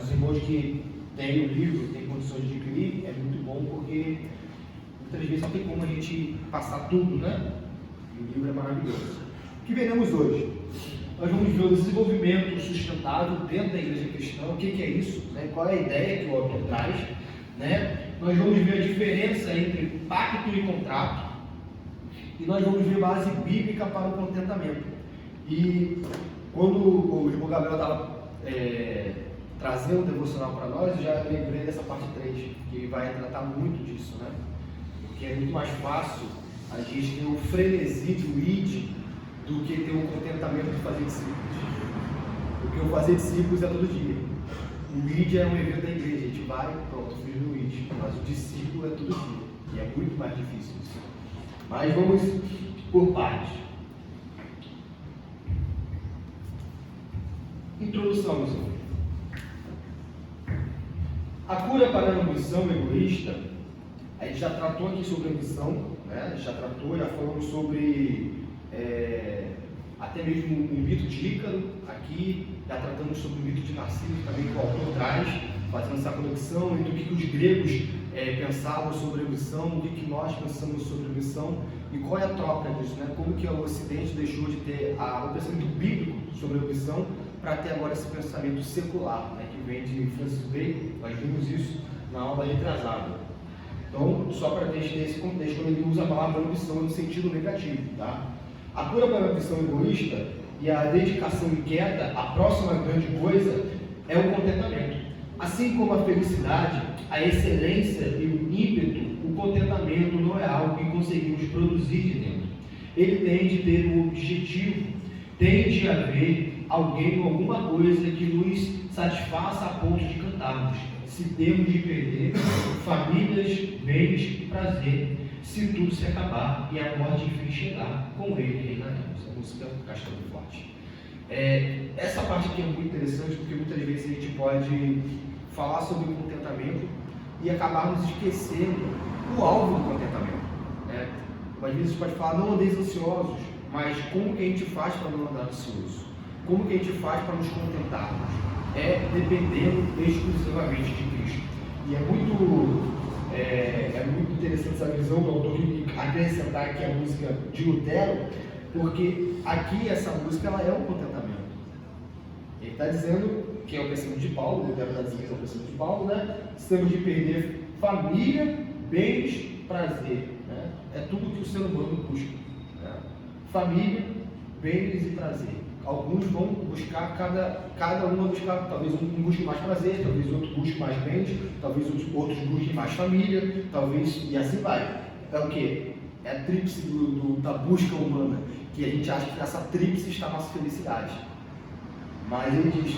Mas os irmãos que têm o livro, têm condições de adquirir, é muito bom porque muitas vezes não tem como a gente passar tudo, né? E o livro é maravilhoso. O que veremos hoje? Nós vamos ver o desenvolvimento sustentável dentro da igreja cristã, o que é isso, né? Qual é a ideia que o autor traz, né? Nós vamos ver a diferença entre pacto e contrato, e nós vamos ver base bíblica para o contentamento. E quando o irmão Gabriel estava trazendo o devocional para nós, eu já lembrei dessa parte 3, que vai tratar muito disso, né? Porque é muito mais fácil a gente ter o frenesi do id do que ter o contentamento de fazer discípulos. Porque o fazer discípulos é todo dia. O id é um evento da igreja, a gente vai, pronto, fiz no id, mas o discípulo é todo dia. E é muito mais difícil isso. Mas vamos por partes. Introdução, meus irmãos. A cura para a ambição egoísta, a gente já tratou aqui sobre ambição, né? A gente já falamos sobre até mesmo o mito de Ícaro, aqui já tratamos sobre o mito de Narciso, também que o autor traz, fazendo essa conexão entre o que os gregos pensavam sobre a ambição, o que nós pensamos sobre a ambição e qual é a troca disso, né? Como que o Ocidente deixou de ter o pensamento bíblico sobre a ambição para ter agora esse pensamento secular, né? Que vem de Francis Bacon. Nós vimos isso na aula retrasada. Então, só para ter esse contexto, quando ele usa a palavra ambição no sentido negativo, tá? A cura para a ambição egoísta e a dedicação inquieta, a próxima grande coisa é o contentamento. Assim como a felicidade, a excelência e o ímpeto, o contentamento não é algo que conseguimos produzir de dentro. Ele tem de ter um objetivo, tem de haver alguém ou alguma coisa que nos satisfaça a ponto de cantarmos. Se temos de perder famílias, bens e prazer, se tudo se acabar e a morte enfim chegar, com ele reinaremos. A música Castelo Forte. Essa parte aqui é muito interessante porque muitas vezes a gente pode falar sobre o contentamento e acabarmos esquecendo o alvo do contentamento, né? Às vezes a gente pode falar, não andeis ansiosos, mas como que a gente faz para não andar ansioso? Como que a gente faz para nos contentarmos? Dependendo exclusivamente de Cristo. E é muito interessante essa visão do autor de acrescentar aqui a música de Lutero, porque aqui essa música ela é um contentamento. Ele está dizendo que é o pensamento de Paulo, Lutero está dizendo que é o pensamento de Paulo, né? Temos de perder família, bens, prazer, né? É tudo que o ser humano busca, né? Família, bens e prazer. Alguns vão buscar, cada um vai buscar, talvez um busque mais prazer, talvez outro busque mais bens, talvez outros busquem mais família, talvez, e assim vai. É o que? É a tríplice da busca humana, que a gente acha que nessa tríplice está a nossa felicidade. Mas ele diz,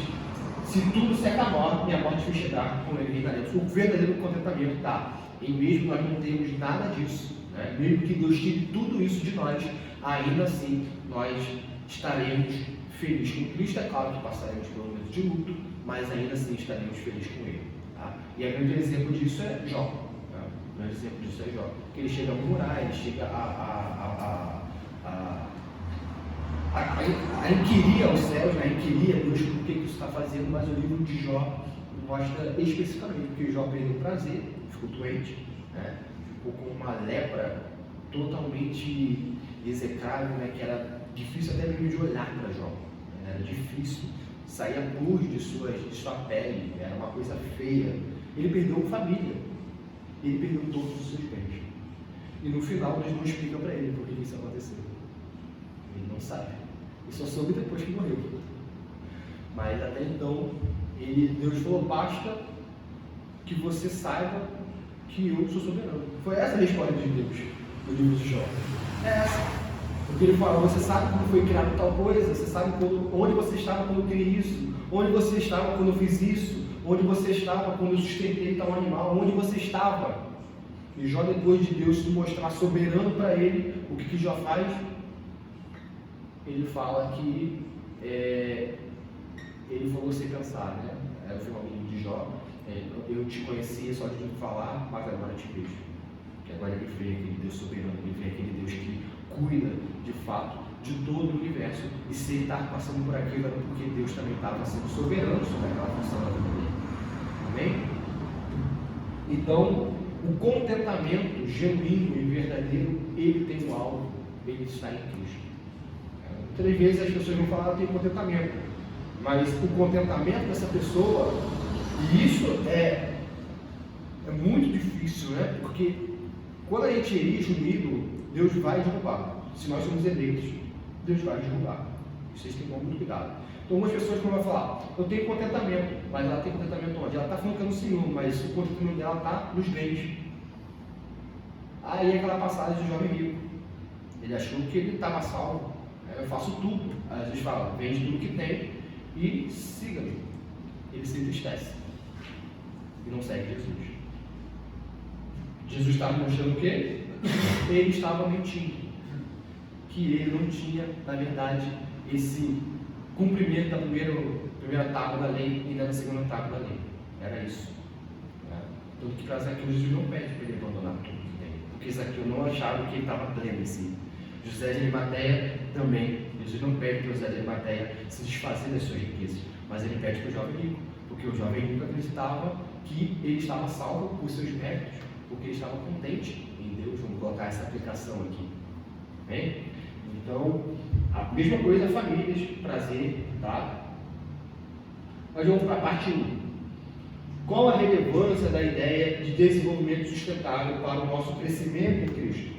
se tudo se acabar, minha morte vai chegar com ele reinaremos. O verdadeiro contentamento está em mesmo nós não termos nada disso, né? Mesmo que Deus tire tudo isso de nós, ainda assim nós estaremos felizes com Cristo. É claro que passaremos por um momento de luto, mas ainda assim estaremos felizes com Ele, tá? E o grande exemplo disso é Jó, tá? O grande exemplo disso é Jó, que ele chega a murmurar, ele chega a inquirir aos céus, né? A inquirir a Deus por que isso está fazendo, mas o livro de Jó mostra especificamente que Jó perdeu o prazer, ficou doente, né? Ficou com uma lepra totalmente execrável, né? Que era difícil até mesmo de olhar para Jó, era difícil, saía pus de sua pele, era uma coisa feia. Ele perdeu família, ele perdeu todos os seus bens. E no final Deus não explica para ele por que isso aconteceu. Ele não sabe. Ele só soube depois que morreu. Mas até então, Deus falou, basta que você saiba que eu sou soberano. Foi essa a resposta de Deus no livro de Jó. É essa. Porque ele fala, você sabe como foi criado tal coisa, você sabe onde você estava quando eu criei isso, onde você estava quando eu fiz isso, onde você estava quando eu sustentei tal animal, onde você estava. E Jó, depois de Deus se mostrar soberano para ele, o que Jó faz? Ele fala que ele falou sem pensar, né? É o finalzinho de Jó. Eu te conhecia só de falar, mas agora te vejo. Que agora ele vê aquele Deus soberano, ele vê aquele Deus que cuida de fato de todo o universo. E se ele estava passando por aquilo, era porque Deus também estava sendo soberano sobre aquela função da vida dele. Amém? Então, o contentamento genuíno e verdadeiro, ele tem um alvo, ele está em Cristo. Muitas vezes as pessoas vão falar que tem contentamento, mas o contentamento dessa pessoa, e isso é muito difícil, né? Porque quando a gente erige um ídolo, Deus vai derrubar. Se nós somos eleitos, Deus vai derrubar. Vocês têm que tomar muito cuidado. Então, algumas pessoas vão falar, eu tenho contentamento, mas ela tem contentamento onde? Ela está falando que é no Senhor, mas o contentamento dela está nos bens. Aí aquela passagem do jovem rico, ele achou que ele estava salvo. Eu faço tudo. Aí Jesus fala, vende tudo que tem e siga-me. Ele se entristece e não segue Jesus. Jesus estava mostrando o quê? Ele estava mentindo, que ele não tinha, na verdade, esse cumprimento da primeira tábua da lei e da segunda tábua da lei. Era isso. Tanto que para Zaqueu, Jesus não pede para ele abandonar tudo que tem, porque Zaqueu não achava que ele estava pleno em si. José de Arimateia também. Jesus não pede para o José de Arimateia se desfazer das suas riquezas, mas ele pede para o jovem rico, porque o jovem rico acreditava que ele estava salvo por seus méritos, porque ele estava contente em Deus. Vamos colocar essa aplicação aqui. Bem? Então, a mesma coisa, famílias, prazer, tá? Mas vamos para a parte 1. Qual a relevância da ideia de desenvolvimento sustentável para o nosso crescimento em Cristo?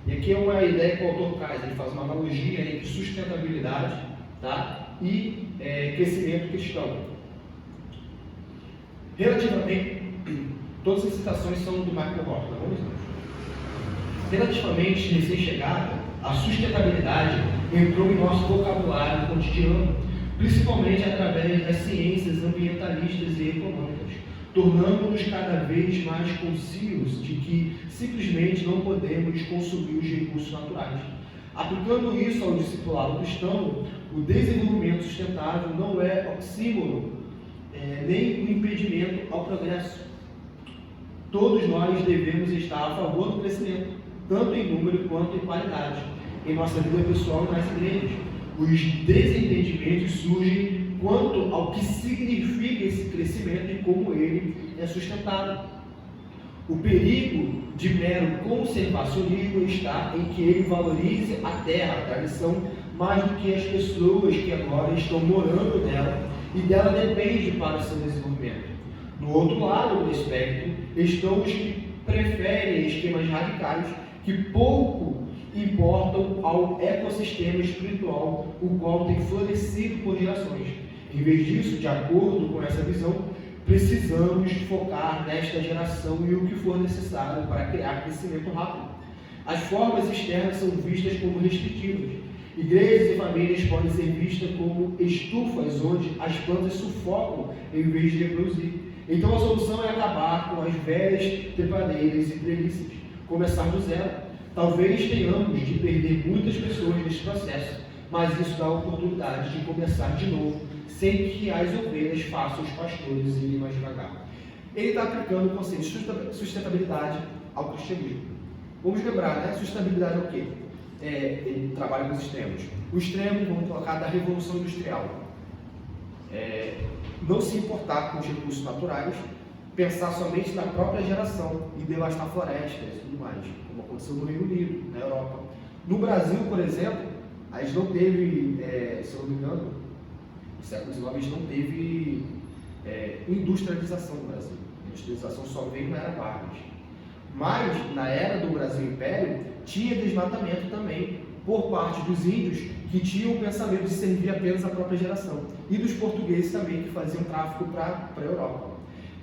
E aqui é uma ideia que o autor traz, ele faz uma analogia entre sustentabilidade, tá? E crescimento cristão. Relativamente, todas as citações são do Michael Roth, tá bom? Relativamente recém-chegada, a sustentabilidade entrou em nosso vocabulário cotidiano, principalmente através das ciências ambientalistas e econômicas, tornando-nos cada vez mais conscientes de que simplesmente não podemos consumir os recursos naturais. Aplicando isso ao discipulado cristão, o desenvolvimento sustentável não é oxímoron, nem um impedimento ao progresso. Todos nós devemos estar a favor do crescimento, tanto em número quanto em qualidade, em nossa vida pessoal e nas igrejas. Os desentendimentos surgem quanto ao que significa esse crescimento e como ele é sustentado. O perigo de mero conservacionismo está em que ele valorize a terra, a tradição, mais do que as pessoas que agora estão morando nela e dela depende para o seu desenvolvimento. No outro lado do espectro estão os que preferem esquemas radicais que pouco importam ao ecossistema espiritual, o qual tem florescido por gerações. Em vez disso, de acordo com essa visão, precisamos focar nesta geração e o que for necessário para criar crescimento rápido. As formas externas são vistas como restritivas. Igrejas e famílias podem ser vistas como estufas onde as plantas sufocam em vez de reproduzir. Então a solução é acabar com as velhas trepadeiras e treliças, começar do zero. Talvez tenhamos de perder muitas pessoas nesse processo, mas isso dá a oportunidade de começar de novo, sem que as ovelhas façam os pastores irem mais devagar. Ele está aplicando o conceito de sustentabilidade ao cristianismo. Vamos lembrar, né? Sustentabilidade é o quê? Ele trabalha com os extremos. O extremo, vamos colocar, da Revolução Industrial. Não se importar com os recursos naturais, pensar somente na própria geração e devastar florestas e tudo mais, como aconteceu no Reino Unido, na Europa. No Brasil, por exemplo, a gente não teve, se eu não me engano, no século XIX, a gente não teve industrialização no Brasil. A industrialização só veio na Era Vargas. Mas, na era do Brasil Império, tinha desmatamento também por parte dos índios que tinham o pensamento de servir apenas a própria geração. E dos portugueses também, que faziam tráfico para a Europa.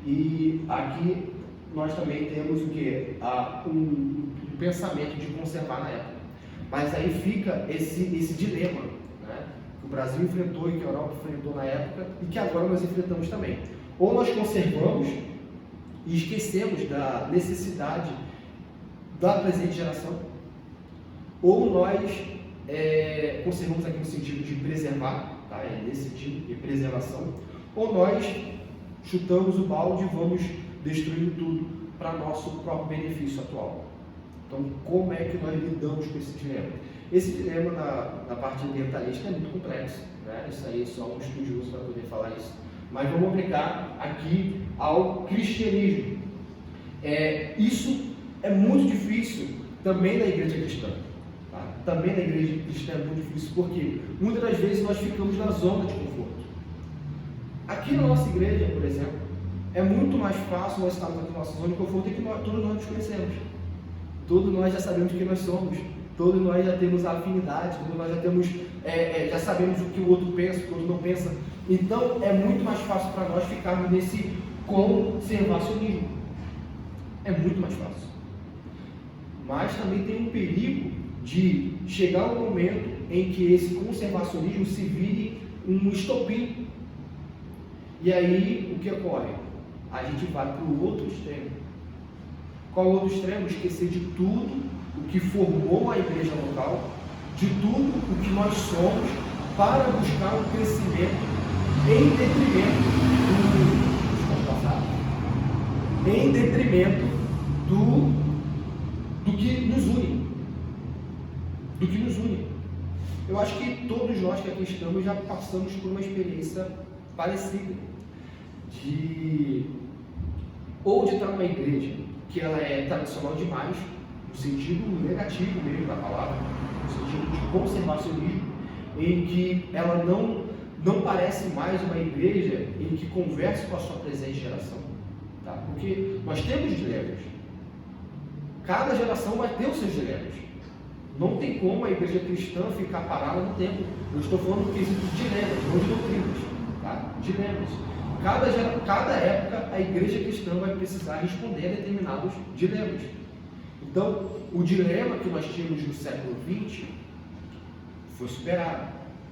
E aqui nós também temos o quê? Um pensamento de conservar na época. Mas aí fica esse dilema, né? Que o Brasil enfrentou e que a Europa enfrentou na época e que agora nós enfrentamos também. Ou nós conservamos e esquecemos da necessidade da presente geração, ou nós conservamos aqui no sentido de preservar, tá? Nesse sentido de preservação, ou nós chutamos o balde e vamos destruindo tudo para nosso próprio benefício atual. Então, como é que nós lidamos com esse dilema? Esse dilema na parte ambientalista é muito complexo, né? Isso aí só um estudioso vai poder falar isso. mas vamos aplicar aqui ao cristianismo. Isso é muito difícil também na igreja cristã. Tá? Também na igreja cristã é muito difícil, porque muitas das vezes nós ficamos na zona de conforto. Aqui na nossa igreja, por exemplo, é muito mais fácil nós estarmos aqui na nossa zona de conforto, que todos nós nos conhecemos. Todos nós já sabemos quem nós somos. Todos nós já temos a afinidade, todos nós já temos, já sabemos o que o outro pensa, o que o outro não pensa. Então é muito mais fácil para nós ficarmos nesse conservacionismo. É muito mais fácil. Mas também tem um perigo de chegar um momento em que esse conservacionismo se vire um estopim. E aí o que ocorre? A gente vai para o outro extremo. Qual o outro extremo? Esquecer de tudo o que formou a igreja local, de tudo o que nós somos, para buscar um crescimento em detrimento do que nos une. Do que nos une. Eu acho que todos nós que aqui estamos já passamos por uma experiência parecida, ou de estar numa igreja que ela é tradicional demais, no sentido negativo mesmo da palavra, no sentido de conservacionismo, em que ela não parece mais uma igreja em que converse com a sua presente geração, tá? Porque nós temos dilemas, cada geração vai ter os seus dilemas, não tem como a igreja cristã ficar parada no tempo. Eu estou falando do quesito de dilemas, não de doutrinas, tá? Dilemas. Cada época a igreja cristã vai precisar responder a determinados dilemas. Então, o dilema que nós tínhamos no século XX foi superado.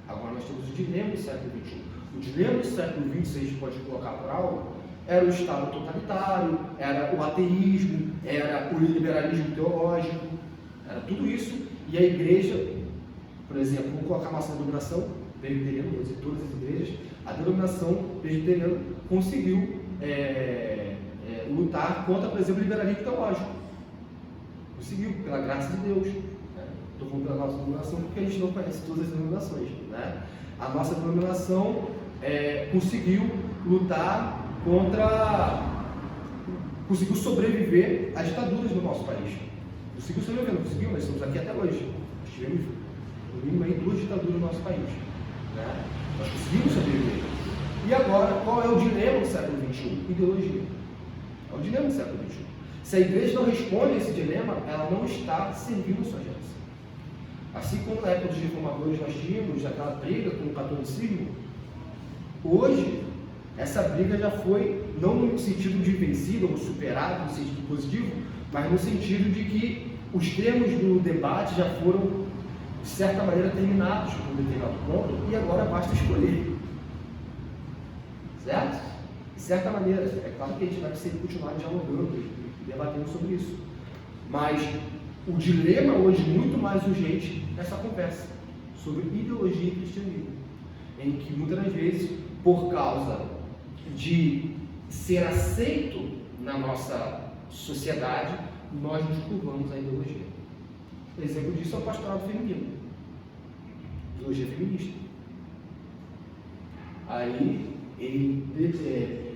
Agora nós temos o dilema do século XXI. O dilema do século XX, se a gente pode colocar por algo, era o Estado totalitário, era o ateísmo, era o liberalismo teológico, era tudo isso. E a igreja, por exemplo, vamos colocar a nossa denominação presbiteriana, vou dizer todas as igrejas, a denominação presbiteriana conseguiu lutar contra, por exemplo, o liberalismo teológico. Conseguiu, pela graça de Deus. Estou falando pela nossa denominação porque a gente não conhece todas as denominações. Né? A nossa denominação conseguiu lutar conseguiu sobreviver às ditaduras do nosso país. Conseguiu sobreviver, não conseguiu, mas estamos aqui até hoje. Nós tivemos, no mínimo, aí 2 ditaduras no nosso país. Né? Nós conseguimos sobreviver. E agora, qual é o dilema do século XXI? Ideologia. É o dilema do século XXI. Se a igreja não responde a esse dilema, ela não está servindo a sua geração. Assim como na época dos reformadores nós tínhamos aquela briga com o catolicismo, hoje essa briga já foi, não no sentido de vencido ou superado, no sentido positivo, mas no sentido de que os termos do debate já foram, de certa maneira, terminados por um determinado ponto, e agora basta escolher. Certo? De certa maneira, é claro que a gente vai sempre continuar dialogando e debatendo sobre isso. Mas o dilema hoje muito mais urgente é essa conversa sobre ideologia e cristianismo, em que muitas das vezes, por causa de ser aceito na nossa sociedade, nós nos curvamos à ideologia. Um exemplo disso é o pastorado feminino, ideologia feminista. Aí, ele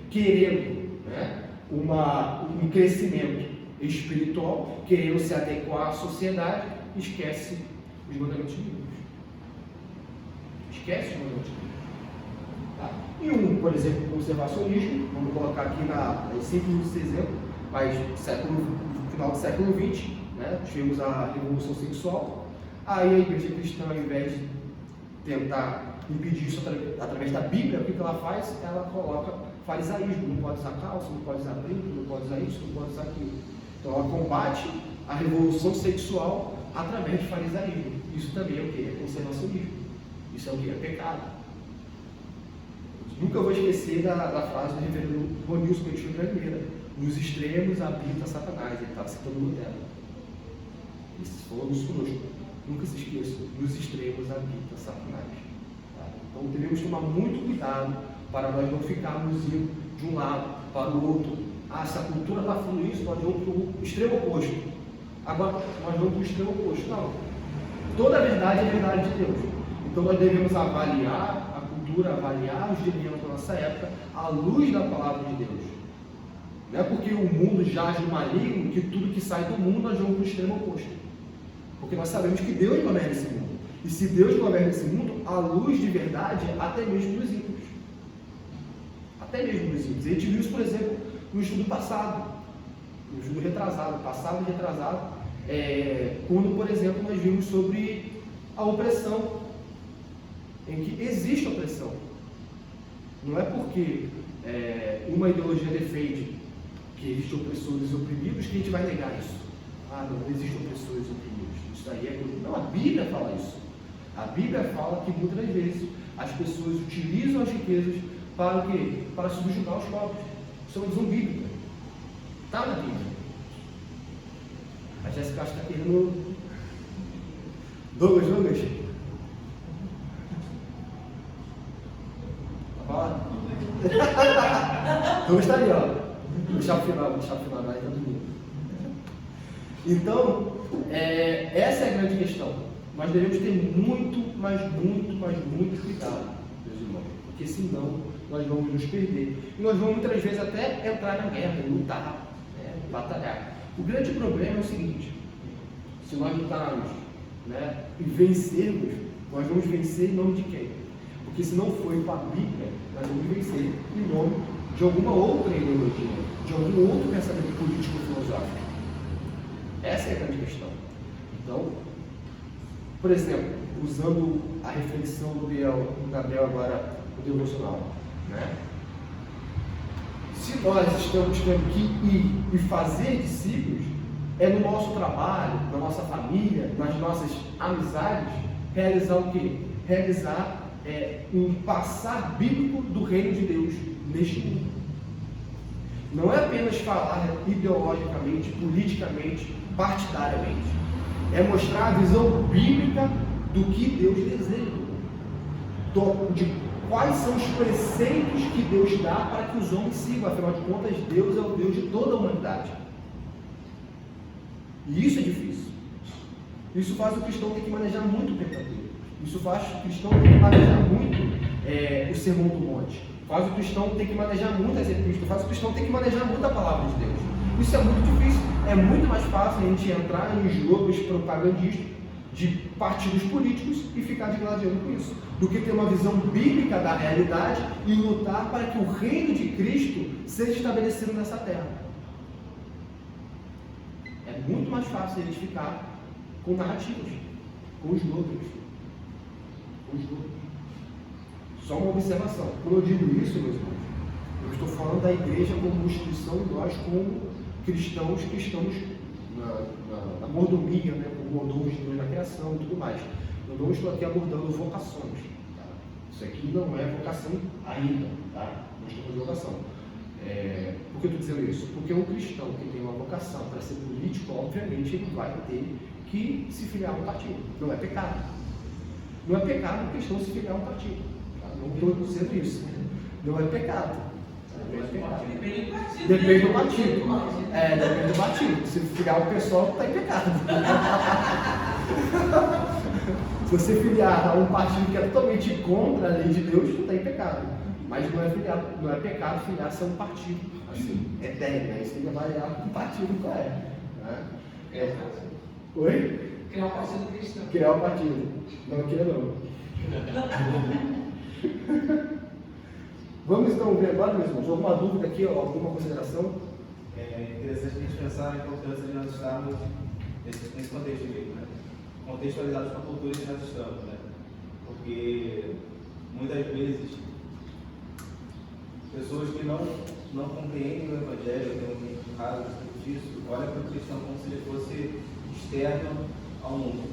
querendo, né, um crescimento espiritual, querendo se adequar à sociedade, esquece os mandamentos bíblicos. Esquece os mandamentos bíblicos. Tá? E por exemplo, o conservacionismo, vamos colocar aqui sempre esse exemplo, mas final do século XX, né, tivemos a revolução sexual, aí a igreja cristã, ao invés de tentar impedir isso através da Bíblia, o que ela faz? Ela coloca farisaísmo, não pode usar calça, não pode usar brinco, não pode usar isso, não pode usar aquilo. Então ela combate a revolução sexual através de farisaísmo. Isso também é o que? É conservacionismo. Isso é o que? É pecado. Nunca vou esquecer da frase do reverendo Ronilson Bentinho Brasileira: nos extremos habita Satanás. Ele estava citando Lutero. Isso falou isso conosco. Nunca se esqueça, nos extremos habita Satanás. Tá? Então devemos tomar muito cuidado para nós não ficarmos indo de um lado para o outro. Se a cultura está falando isso, nós vamos para o extremo oposto. Agora, nós vamos para o extremo oposto. Não. Toda a verdade é a verdade de Deus. Então nós devemos avaliar a cultura, avaliar os dilemas da nossa época à luz da palavra de Deus. Não é porque o mundo jaz no maligno que tudo que sai do mundo nós vamos para o extremo oposto. Porque nós sabemos que Deus governa esse mundo. E se Deus governa esse mundo, a luz de verdade até mesmo dos ímpios. Até mesmo dos ímpios. A gente viu isso, por exemplo, no estudo passado. No estudo retrasado, passado e retrasado. Quando, por exemplo, nós vimos sobre a opressão. Em que existe opressão. Não é porque uma ideologia defende que existem opressores e oprimidos que a gente vai negar isso. Ah, não existem opressores e oprimidos. Isso aí é... Não, a Bíblia fala isso. A Bíblia fala que muitas das vezes as pessoas utilizam as riquezas para o quê? Para subjugar os pobres. Isso é uma visão bíblica. Está na Bíblia. A Jéssica está querendo... Douglas. Tá falando? Douglas está ali, ó. Vou deixar o final, aí tá domingo. Então, essa é a grande questão. Nós devemos ter muito cuidado, meus irmãos, porque senão nós vamos nos perder. E nós vamos muitas vezes até entrar na guerra, lutar, batalhar. O grande problema é o seguinte: se nós lutarmos, e vencermos, nós vamos vencer em nome de quem? Porque se não for para a Bíblia, nós vamos vencer em nome de alguma outra ideologia, de algum outro pensamento político ou filosófico. Essa é a grande questão. Então, por exemplo, usando a reflexão do Gabriel agora no devocional, se nós estamos tendo que ir e fazer discípulos, é no nosso trabalho, na nossa família, nas nossas amizades, realizar o quê? Realizar um passar bíblico do reino de Deus neste mundo. Não é apenas falar ideologicamente, politicamente, partidariamente. É mostrar a visão bíblica do que Deus deseja. De quais são os preceitos que Deus dá para que os homens sigam. Afinal de contas, Deus é o Deus de toda a humanidade. E isso é difícil. Isso faz o cristão ter que manejar muito o Pentateuco. Isso faz o cristão ter que manejar muito o Sermão do Monte. Faz o cristão ter que manejar muito as epístolas. Faz o cristão ter que manejar muito a palavra de Deus. Isso é muito difícil. É muito mais fácil a gente entrar em jogos propagandísticos de partidos políticos e ficar digladiando com isso, do que ter uma visão bíblica da realidade e lutar para que o reino de Cristo seja estabelecido nessa terra. É muito mais fácil a gente ficar com narrativas, com slogans. Só uma observação. Quando eu digo isso, meus irmãos, eu estou falando da igreja como instituição e nós como cristãos que estamos na mordomia, como mordomos de Deus na criação e tudo mais. Eu não estou aqui abordando vocações. Tá? Isso aqui não é vocação ainda. Tá? Não estou falando de vocação. Por que eu estou dizendo isso? Porque um cristão que tem uma vocação para ser político, obviamente, ele vai ter que se filiar a um partido. Não é pecado. Não é pecado o cristão se filiar a um partido. Tá? Não estou dizendo isso. Não é pecado. Depende do partido. Depende do partido. Se filiar o pessoal, está em pecado. Se você filiar a um partido que é totalmente contra a lei de Deus, tu está em pecado. Mas não é pecado filiar-se a um partido. Assim, aí você tem que avaliar um partido qual é. Oi? Criar um partido cristão. Criar um partido. Não queira não. Vamos então ver agora, meus irmãos, alguma dúvida aqui, alguma consideração? É interessante a gente pensar na importância de nós estarmos nesse contexto mesmo, contextualizados com a cultura que nós estamos, porque muitas vezes pessoas que não compreendem o Evangelho, tem um raro disso, olham para o cristão como se ele fosse externo ao mundo.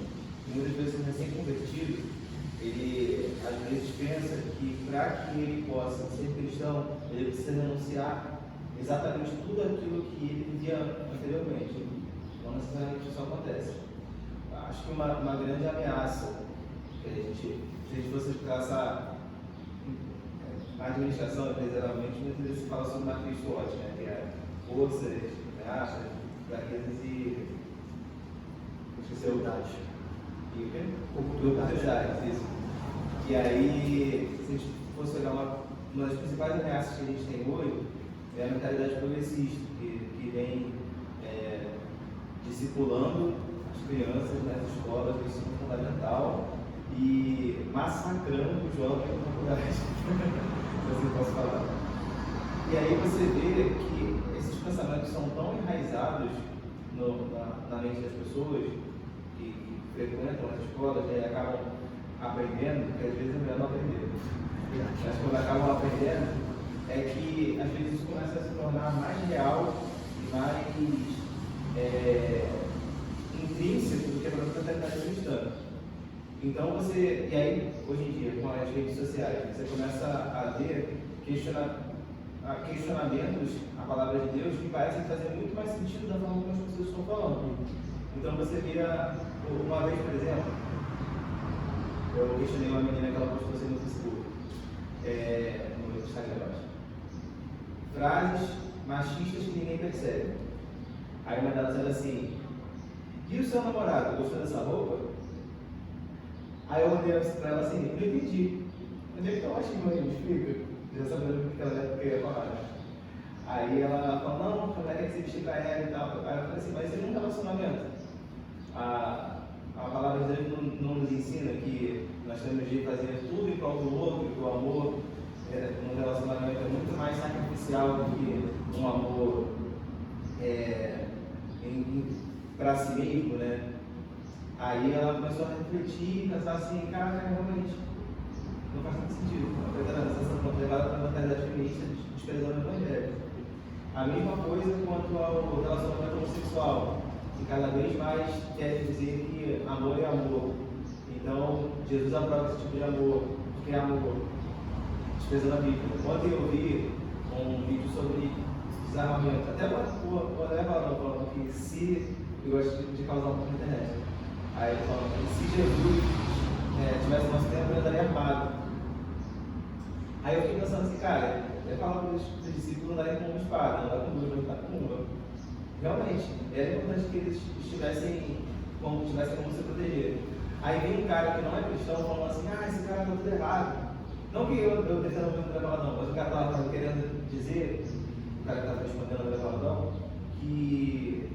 E muitas vezes o recém-convertido, ele às vezes pensa que para que ele possa ser cristão, ele precisa renunciar exatamente tudo aquilo que ele vivia anteriormente. Não necessariamente isso acontece. Acho que uma grande ameaça que se a gente fosse traçar a administração, empresarialmente, muitas vezes se fala sobre matriz SWOT, que é forças, ameaças, fraquezas e oportunidades. Oportunidades, isso. E aí, se a gente fosse olhar uma das principais ameaças que a gente tem hoje é a mentalidade progressista, que vem discipulando as crianças nas escolas do ensino fundamental e massacrando os jovens na faculdade, se assim posso falar. E aí você vê que esses pensamentos são tão enraizados na mente das pessoas que frequentam as escolas e acabam aprendendo, que às vezes é melhor não aprender. Mas quando acabam aprendendo, é que às vezes isso começa a se tornar mais real e mais intrínseco do que a própria mentalidade cristã. Então e aí, hoje em dia, com as redes sociais, você começa a ver questionamentos à palavra de Deus que parecem fazer muito mais sentido da forma como as pessoas estão falando. Então você vira, uma vez, por exemplo, eu questionei uma menina que ela postou assim no Facebook, no Instagram, eu acho. Frases machistas que ninguém percebe. Aí uma delas era assim: e o seu namorado gostou dessa roupa? Aí eu olhei pra ela assim: não entendi. Onde é que eu acho que me explica? Já sabendo o que ela queria falar. Aí ela falou: não, como é que você vestir pra ela e tal. Aí eu falei assim: mas e num relacionamento? A palavra de Deus não nos ensina que nós temos de fazer tudo em prol do outro, que o amor no relacionamento é muito mais sacrificial do que um amor para si mesmo, né? Aí ela começou a refletir e pensar assim: cara, realmente não faz muito sentido. Uma levada para a mentalidade feminista desprezando o evangelho. A mesma coisa quanto ao relacionamento homossexual, que cada vez mais quer dizer que amor é amor. Então, Jesus aprova esse tipo de amor, porque é amor, desprezando a Bíblia. Ontem eu vi um vídeo sobre desarmamento, até o André falando que se, eu gosto de causar um pouco na internet, aí ele falando que se Jesus tivesse nosso tempo, ele estaria armado. Aí eu fiquei pensando assim, cara, eu falava para os discípulos não darem com uma espada, não dar com duas, mas dar com uma. Realmente, era importante que eles tivessem como se proteger. Aí vem um cara que não é cristão falando assim: esse cara está tudo errado. Não que eu defenda muito o André Valadão, mas o cara estava querendo dizer, o cara que estava respondendo o André Valadão, que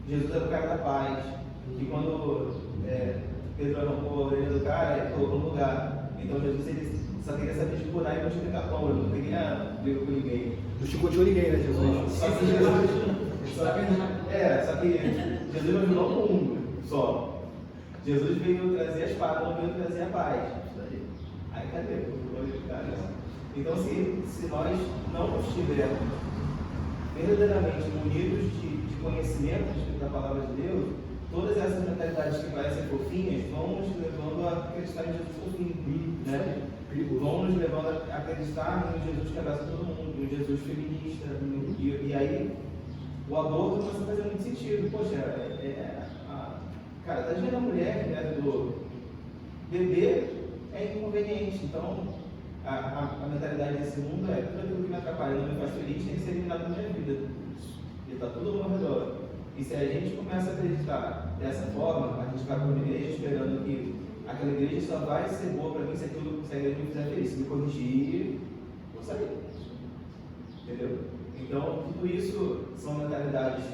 Jesus era o cara da paz, que quando Pedro arrancou a orelha do cara, ele colocou no lugar. Então Jesus ele só queria saber de curar e multiplicar pão, ele não queria brigar com ninguém. Não chicoteou ninguém, né, Jesus? Só que Jesus não ajudou o mundo só. Jesus veio trazer a espada, não veio trazer a paz. Aí cadê? Então, se nós não estivermos verdadeiramente munidos de conhecimento da palavra de Deus, todas essas mentalidades que parecem fofinhas vão nos levando a acreditar em Jesus fofinho, né? Vão nos levando a acreditar em Jesus que abraça todo mundo, em Jesus feminista, e aí o aborto começa a fazer muito sentido. Poxa, cara, tá vendo a mulher, né, do bebê é inconveniente. Então, a mentalidade desse mundo é: tudo aquilo que me atrapalha, não me faz feliz, tem que ser eliminado da minha vida. E está tudo ao redor. E se a gente começa a acreditar dessa forma, a gente vai para uma igreja esperando que aquela igreja só vai ser boa para mim se a igreja me fizer feliz. Se me corrigir, vou sair. Entendeu? Então, tudo isso são mentalidades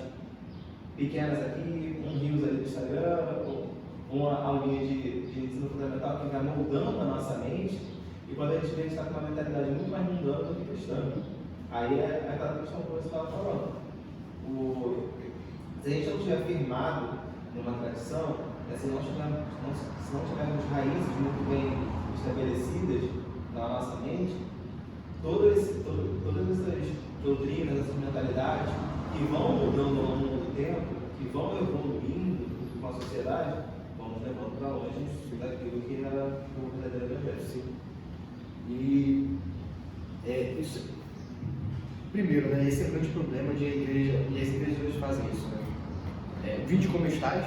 pequenas aqui, rios ali do Instagram, uma aulinha de ensino fundamental que vai moldando a nossa mente, e quando a gente está com uma mentalidade muito mais mundana do que cristã. Aí é aquela questão que você estava falando. Se a gente não estiver firmado numa tradição, se não tivermos raízes muito bem estabelecidas na nossa mente, todas essas doutrinas, essas mentalidades que vão mudando ao longo do tempo, que vão evoluindo com a sociedade, vão nos levando para longe daquilo que era o verdadeiro evangelho. E isso, primeiro, né, esse é o grande problema de igreja, e as igrejas hoje fazem isso, né? Vinde como estáis,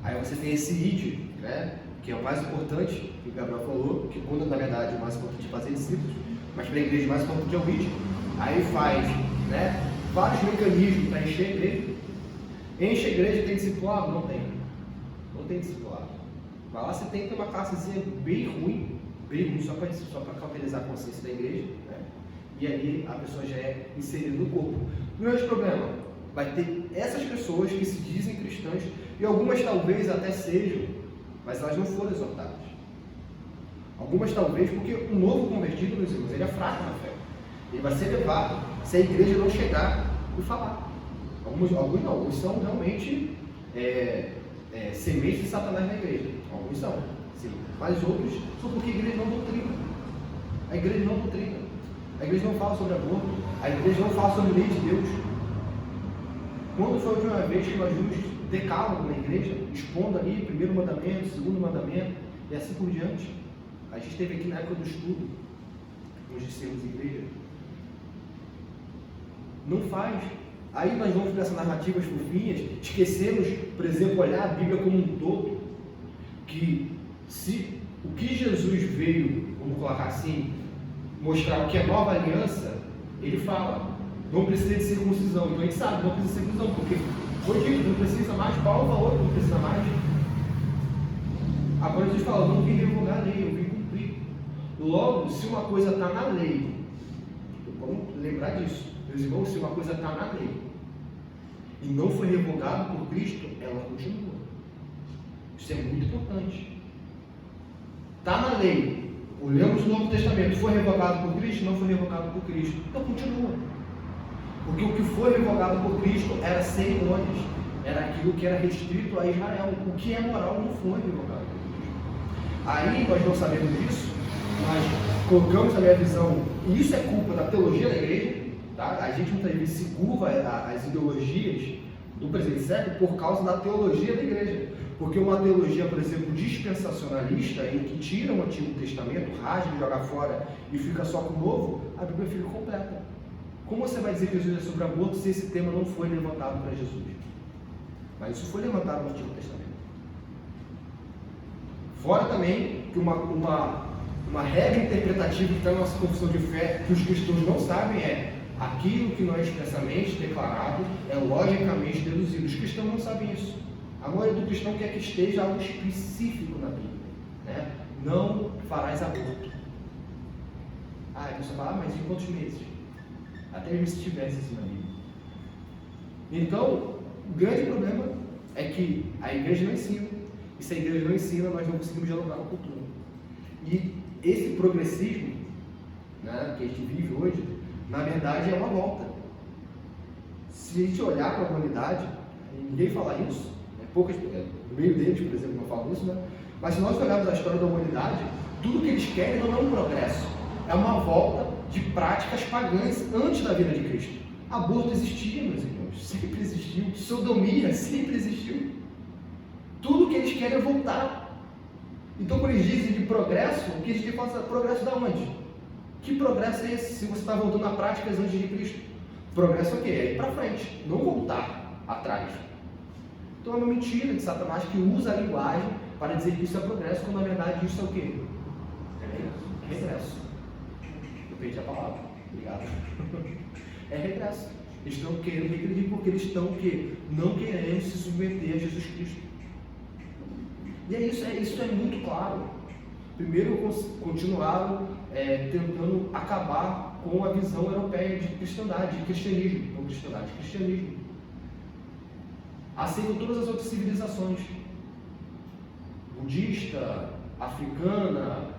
aí você tem esse id, né, que é o mais importante, que o Gabriel falou, que quando na verdade o mais importante é fazer discípulos, mas para a igreja o mais importante é o id. Aí faz, né, vários mecanismos para encher a igreja. Enche a igreja, tem discipulado? Não tem discipulado. Vai lá, você tem que ter uma classezinha bem ruim, bem ruim, só para cauterizar a consciência da igreja, né? E aí a pessoa já é inserida no corpo. Não é esse problema. Vai ter essas pessoas que se dizem cristãs, e algumas talvez até sejam, mas elas não foram exortadas. Algumas talvez porque o novo convertido, meus irmãos, ele é fraco na fé. Ele vai ser levado se a igreja não chegar e falar. Alguns não, alguns são realmente sementes de Satanás na igreja. Alguns são, sim. Mas outros são porque a igreja não doutrina. A igreja não doutrina. A igreja não fala sobre aborto. A igreja não fala sobre a lei de Deus. Quando foi a última vez que nós vimos decálogo na igreja, expondo ali primeiro mandamento, segundo mandamento, e assim por diante? A gente esteve aqui na época do estudo, nós dissemos igreja. Não faz. Aí nós vamos para essas narrativas fofinhas, esquecemos, por exemplo, olhar a Bíblia como um todo, que se o que Jesus veio, vamos colocar assim, mostrar o que é nova aliança, ele fala, não precisa de circuncisão. Então a gente sabe, não precisa de circuncisão, porque foi dito, não precisa mais, Paulo falou, não precisa mais. Agora Jesus fala, não vim revogar a lei, eu vim cumprir. Logo, se uma coisa está na lei, vamos lembrar disso, meus irmãos, se uma coisa está na lei e não foi revogada por Cristo, ela continua. Isso é muito importante. Está na lei, olhamos o Novo Testamento, foi revogado por Cristo, não foi revogado por Cristo, então continua. Porque o que foi revogado por Cristo era cerimônias, era aquilo que era restrito a Israel. O que é moral não foi revogado por Cristo. Aí nós não sabemos disso, nós colocamos a minha visão, e isso é culpa da teologia da igreja, tá? A gente muitas vezes se curva às ideologias do presente século por causa da teologia da igreja. Porque uma teologia, por exemplo, dispensacionalista, em que tira o Antigo Testamento, rasga e joga fora e fica só com o Novo, a Bíblia fica completa. Como você vai dizer que Jesus é sobre aborto se esse tema não foi levantado para Jesus? Mas isso foi levantado no Antigo Testamento. Fora também que uma regra interpretativa que está na nossa confissão de fé, que os cristãos não sabem, é aquilo que não é expressamente declarado é logicamente deduzido. Os cristãos não sabem isso. A maioria do cristão quer que esteja algo específico na Bíblia, né? Não farás aborto. Você fala, mas em quantos meses? Até mesmo se tivesse isso na Bíblia. Então, o grande problema é que a igreja não ensina. E se a igreja não ensina, nós não conseguimos dialogar com a cultura. E esse progressismo, né, que a gente vive hoje, na verdade é uma volta. Se a gente olhar para a humanidade, ninguém fala isso, no meio deles, por exemplo, não falam isso, né? Mas se nós olharmos a história da humanidade, tudo que eles querem não é um progresso, é uma volta de práticas pagãs antes da vinda de Cristo. Aborto existia, meus irmãos, sempre existiu. Sodomia sempre existiu. Tudo que eles querem é voltar. Então, quando eles dizem de progresso, o que eles dizem é progresso da onde? Que progresso é esse se você está voltando a práticas antes de Cristo? Progresso é o quê? É ir para frente, não voltar atrás. Então é uma mentira de Satanás que usa a linguagem para dizer que isso é progresso, quando na verdade isso é o quê? Regresso. Eu perdi a palavra. Obrigado. É regresso. Eles estão querendo regredir porque eles estão não querendo se submeter a Jesus Cristo. E isso é muito claro. Primeiro continuaram tentando acabar com a visão europeia de cristandade, de cristianismo. Não cristandade, cristianismo. Aceitam todas as outras civilizações. Budista, africana,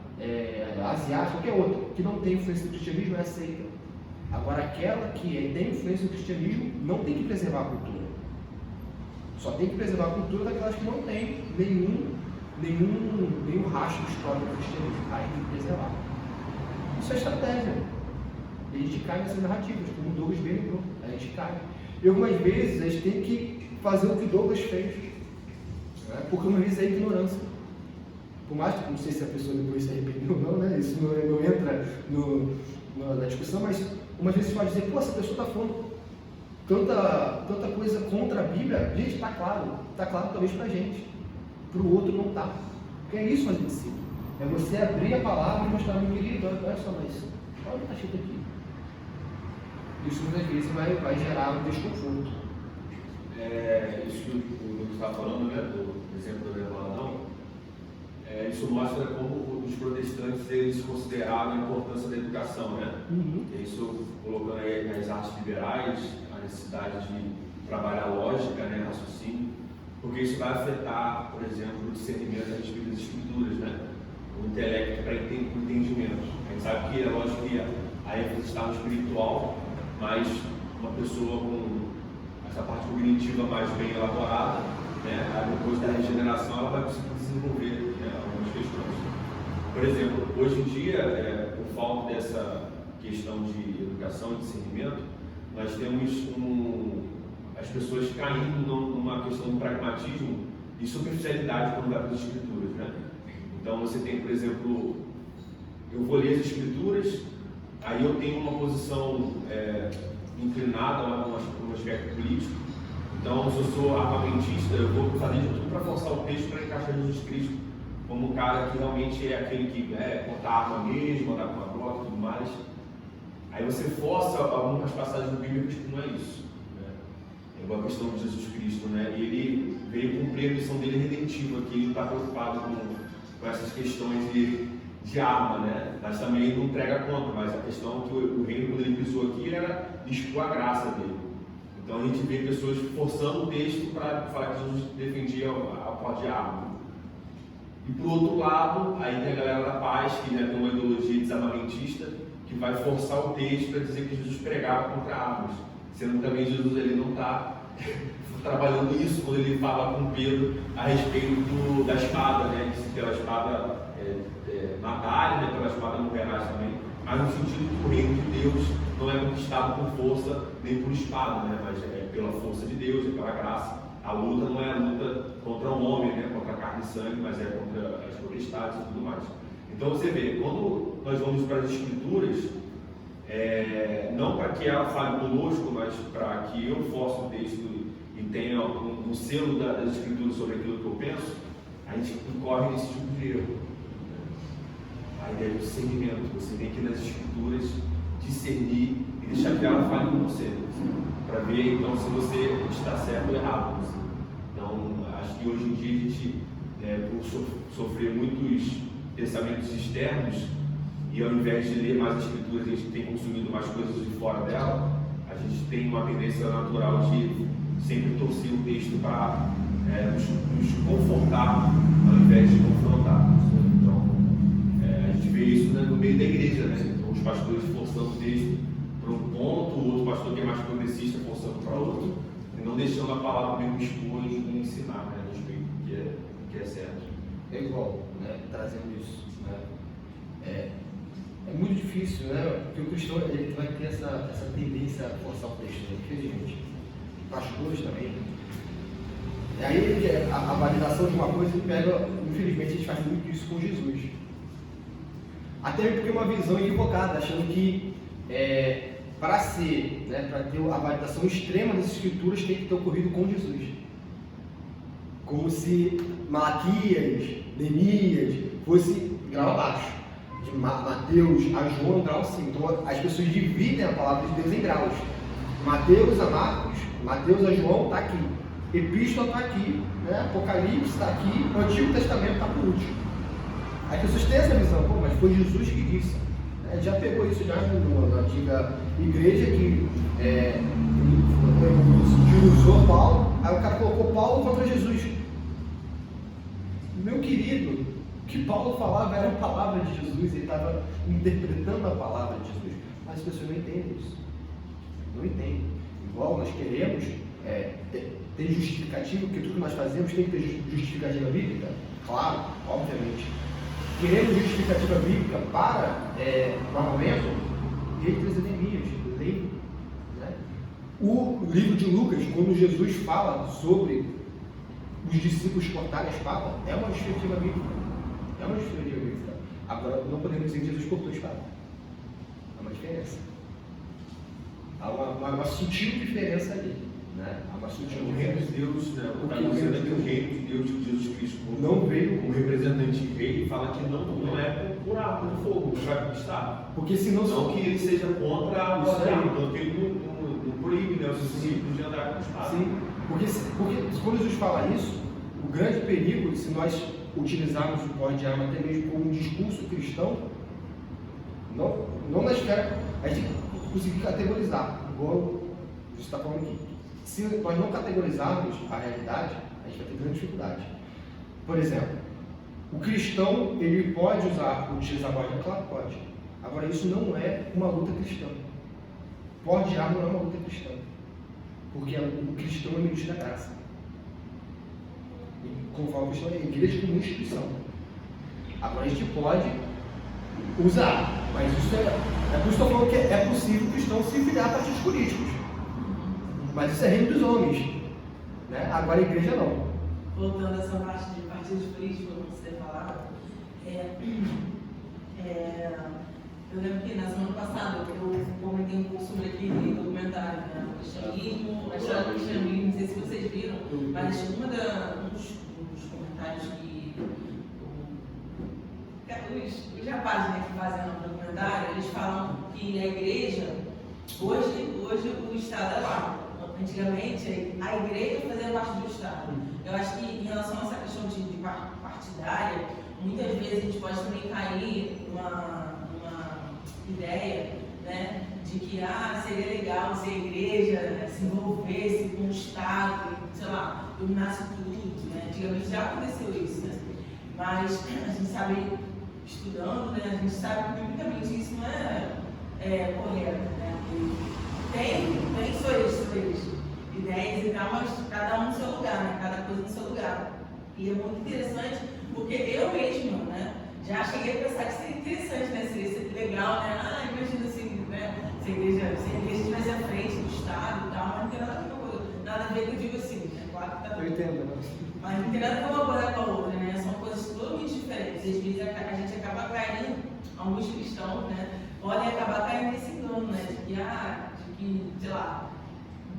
asiática, qualquer outra, que não tem influência do cristianismo é aceita. Agora, aquela que tem influência do cristianismo não tem que preservar a cultura. Só tem que preservar a cultura daquelas que não tem nenhum rastro histórico do cristianismo. Aí tem que preservar. Isso é estratégia. E a gente cai nessas narrativas, como o Douglas bem lembrou. A gente cai. E algumas vezes a gente tem que fazer o que Douglas fez, né? Porque uma vez é ignorância. Por mais que não sei se a pessoa depois se arrependeu ou não, né? Isso não entra na discussão, mas umas vezes você pode dizer, essa pessoa está falando tanta coisa contra a Bíblia. Gente, está claro talvez para a gente, para o outro não está. Porque é isso que a gente ensina. É você abrir a palavra e mostrar, meu querido, olha só, mas olha o que está escrito aqui. Isso muitas vezes vai gerar um desconforto. Isso que o Lucas está falando, né, do exemplo do Levalão, isso mostra como os protestantes eles consideraram a importância da educação, né? Isso colocando aí nas artes liberais a necessidade de trabalhar lógica, né, raciocínio, porque isso vai afetar, por exemplo, o discernimento a respeito das escrituras, né? O intelecto para o entendimento. A gente sabe que é lógico que a ênfase está no espiritual, mas uma pessoa com essa parte cognitiva mais bem elaborada, né, depois da regeneração, ela vai conseguir desenvolver, né, algumas questões. Por exemplo, hoje em dia, por falta dessa questão de educação e discernimento, nós temos as pessoas caindo numa questão do pragmatismo e superficialidade quando vai para as escrituras, né? Então você tem, por exemplo, eu vou ler as escrituras, aí eu tenho uma posição inclinada a um aspecto político. Então, se eu sou armamentista, eu vou fazer de tudo para forçar o texto para encaixar Jesus Cristo como um cara que realmente é aquele que porta a arma mesmo, andar com a bloco e tudo mais. Aí você força algumas passagens bíblicas que não é isso, né? É igual a questão de Jesus Cristo, né? E ele veio cumprir a missão dele redentiva, que ele não está preocupado com essas questões de arma, né? Mas também ele não prega contra, mas a questão é que o reino, quando ele pisou aqui, era expor a graça dele. Então a gente vê pessoas forçando o texto para falar que Jesus defendia a porte de arma. E por outro lado, aí tem a galera da paz, que tem uma ideologia desarmamentista, que vai forçar o texto para dizer que Jesus pregava contra armas, sendo que também Jesus ele não está trabalhando isso quando ele fala com Pedro a respeito da espada, né? Que pela espada matar, né? Pela espada morrerás também, mas no sentido que o reino de Deus não é conquistado por força nem por espada, né? Mas é pela força de Deus, é pela graça. A luta não é a luta contra o homem, né? Contra a carne e sangue, mas é contra as potestades e tudo mais. Então você vê, quando nós vamos para as escrituras, não para que ela fale conosco, mas para que eu force o texto e tenha um selo das escrituras sobre aquilo que eu penso, a gente incorre nesse tipo de erro. A ideia do discernimento, você tem que ir nas escrituras discernir e deixar que ela fale com você, para ver então se você está certo ou errado. Então, acho que hoje em dia a gente, por sofrer muitos pensamentos externos, e ao invés de ler mais escrituras, a gente tem consumido mais coisas de fora dela, a gente tem uma tendência natural de sempre torcer o texto para nos confortar, ao invés de confrontar. Então, a gente vê isso, né, no meio da igreja, né? Então, os pastores forçando o texto para um ponto, o outro pastor que é mais progressista forçando para outro, e não deixando a palavra mesmo expor e ensinar, né, a respeito do que é certo. É igual, né, trazendo isso, né? É muito difícil, né? Porque o cristão ele vai ter essa tendência a forçar o texto, né? Infelizmente. Pastores também. E aí a validação de uma coisa pega, infelizmente a gente faz muito isso com Jesus. Até porque uma visão equivocada, achando que para ser, né, para ter a validação extrema das escrituras tem que ter ocorrido com Jesus. Como se Malaquias, Neemias fosse grau abaixo. De Mateus a João, grau 5. Então as pessoas dividem a palavra de Deus em graus. Mateus a Marcos, Mateus a João está aqui. Epístola está aqui, né? Apocalipse está aqui, o Antigo Testamento está por último. As pessoas têm essa visão, mas foi Jesus que disse. A gente já pegou isso já na antiga igreja que usou Paulo, aí o cara colocou Paulo contra Jesus. Meu querido, o que Paulo falava era a palavra de Jesus, ele estava interpretando a palavra de Jesus, mas as pessoas não entendem isso. Não entendem. Igual nós queremos ter justificativa, porque tudo que nós fazemos tem que ter justificativa bíblica, claro, obviamente. Queremos justificativa bíblica para o armamento, letras e Neemias, lei. Né? O livro de Lucas, quando Jesus fala sobre os discípulos cortarem a espada, é uma justificativa bíblica. É uma justificativa bíblica. Agora, não podemos dizer que Jesus cortou a espada. Há uma diferença. Há uma sutil diferença ali. Né? Há uma sutil O reino diferença. de Deus, né? O reino de Deus que Jesus Cristo não veio como representante rei, fala que não é por arma de fogo que vai conquistar. Porque senão não que ele seja contra a arma, aí. tanto que ele não proíbe, né, os discípulos de andar com espada. Sim, porque quando Jesus fala isso, o grande perigo, se nós utilizarmos o porte de arma até mesmo como um discurso cristão, não na esfera, a gente conseguir categorizar, igual você está falando aqui. Se nós não categorizarmos a realidade, a gente vai ter grande dificuldade. Por exemplo, o cristão, ele pode utilizar a voz de arma? Claro que pode. Agora, isso não é uma luta cristã. Porte de arma não é uma luta cristã. Porque o cristão é ministro da graça. E, como fala o cristão, é a igreja como instituição. Agora, a gente pode usar, mas isso é por isso que eu estou falando que é possível o cristão se filiar a partidos políticos. Mas isso é reino dos homens. Né? Agora, a igreja não. Voltando a essa parte de partidos políticos, como você falava, eu lembro que na semana passada eu comentei um pouco sobre aquele documentário, né? O cristianismo, a história do cristianismo, não sei se vocês viram, mas um dos comentários que os rapazes, né, que fazem o documentário, eles falam que a igreja, hoje o Estado é lá. Antigamente, a igreja fazia parte do Estado. Eu acho que em relação a essa questão de partidária, muitas vezes a gente pode também cair numa ideia, né, de que seria legal se a igreja, né, se envolvesse com o Estado, sei lá, dominasse tudo. Né? Antigamente já aconteceu isso, né? Mas a gente sabe, estudando, né, a gente sabe que biblicamente isso não é correto. Né? Tem suas ideias e tal, mas cada um no seu lugar, né? Cada coisa no seu lugar. E é muito interessante, porque eu mesma, né, já cheguei a pensar que seria interessante, né? Seria legal, né? Imagina assim, né? Se a igreja estivesse à frente do Estado e tal, mas não tem nada a ver que eu digo assim, né? Claro que tá tudo. Eu entendo, né? Mas não tem nada a ver uma coisa com a outra, né? São coisas totalmente diferentes. Às vezes a gente acaba caindo, alguns cristãos, né, podem acabar caindo nesse engano, né? De que, sei lá,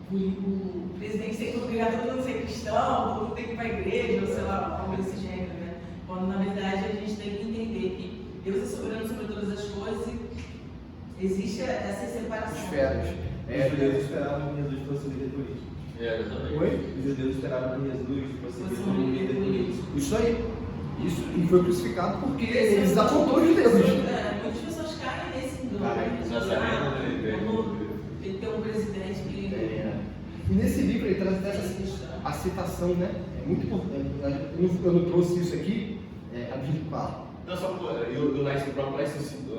o presidente tem que obrigar todo mundo a ser cristão, todo mundo tem que ir para a igreja, ou sei lá, algo desse gênero, né? Quando na verdade a gente tem que entender que Deus é soberano sobre todas as coisas e existe essa separação. Esferas. Os judeus esperavam que Jesus fosse líder político. Oi? Os judeus esperavam que Jesus fosse líder político. Isso aí. Isso, e foi crucificado porque eles apontou os judeus. Muitas pessoas caem nesse engano. Já sabendo, né? Tem que ter um presidente que. E nesse livro ele traz até a citação, né? É muito importante. Eu não trouxe isso aqui, a Bíblia fala. Não, só o próprio laicismo,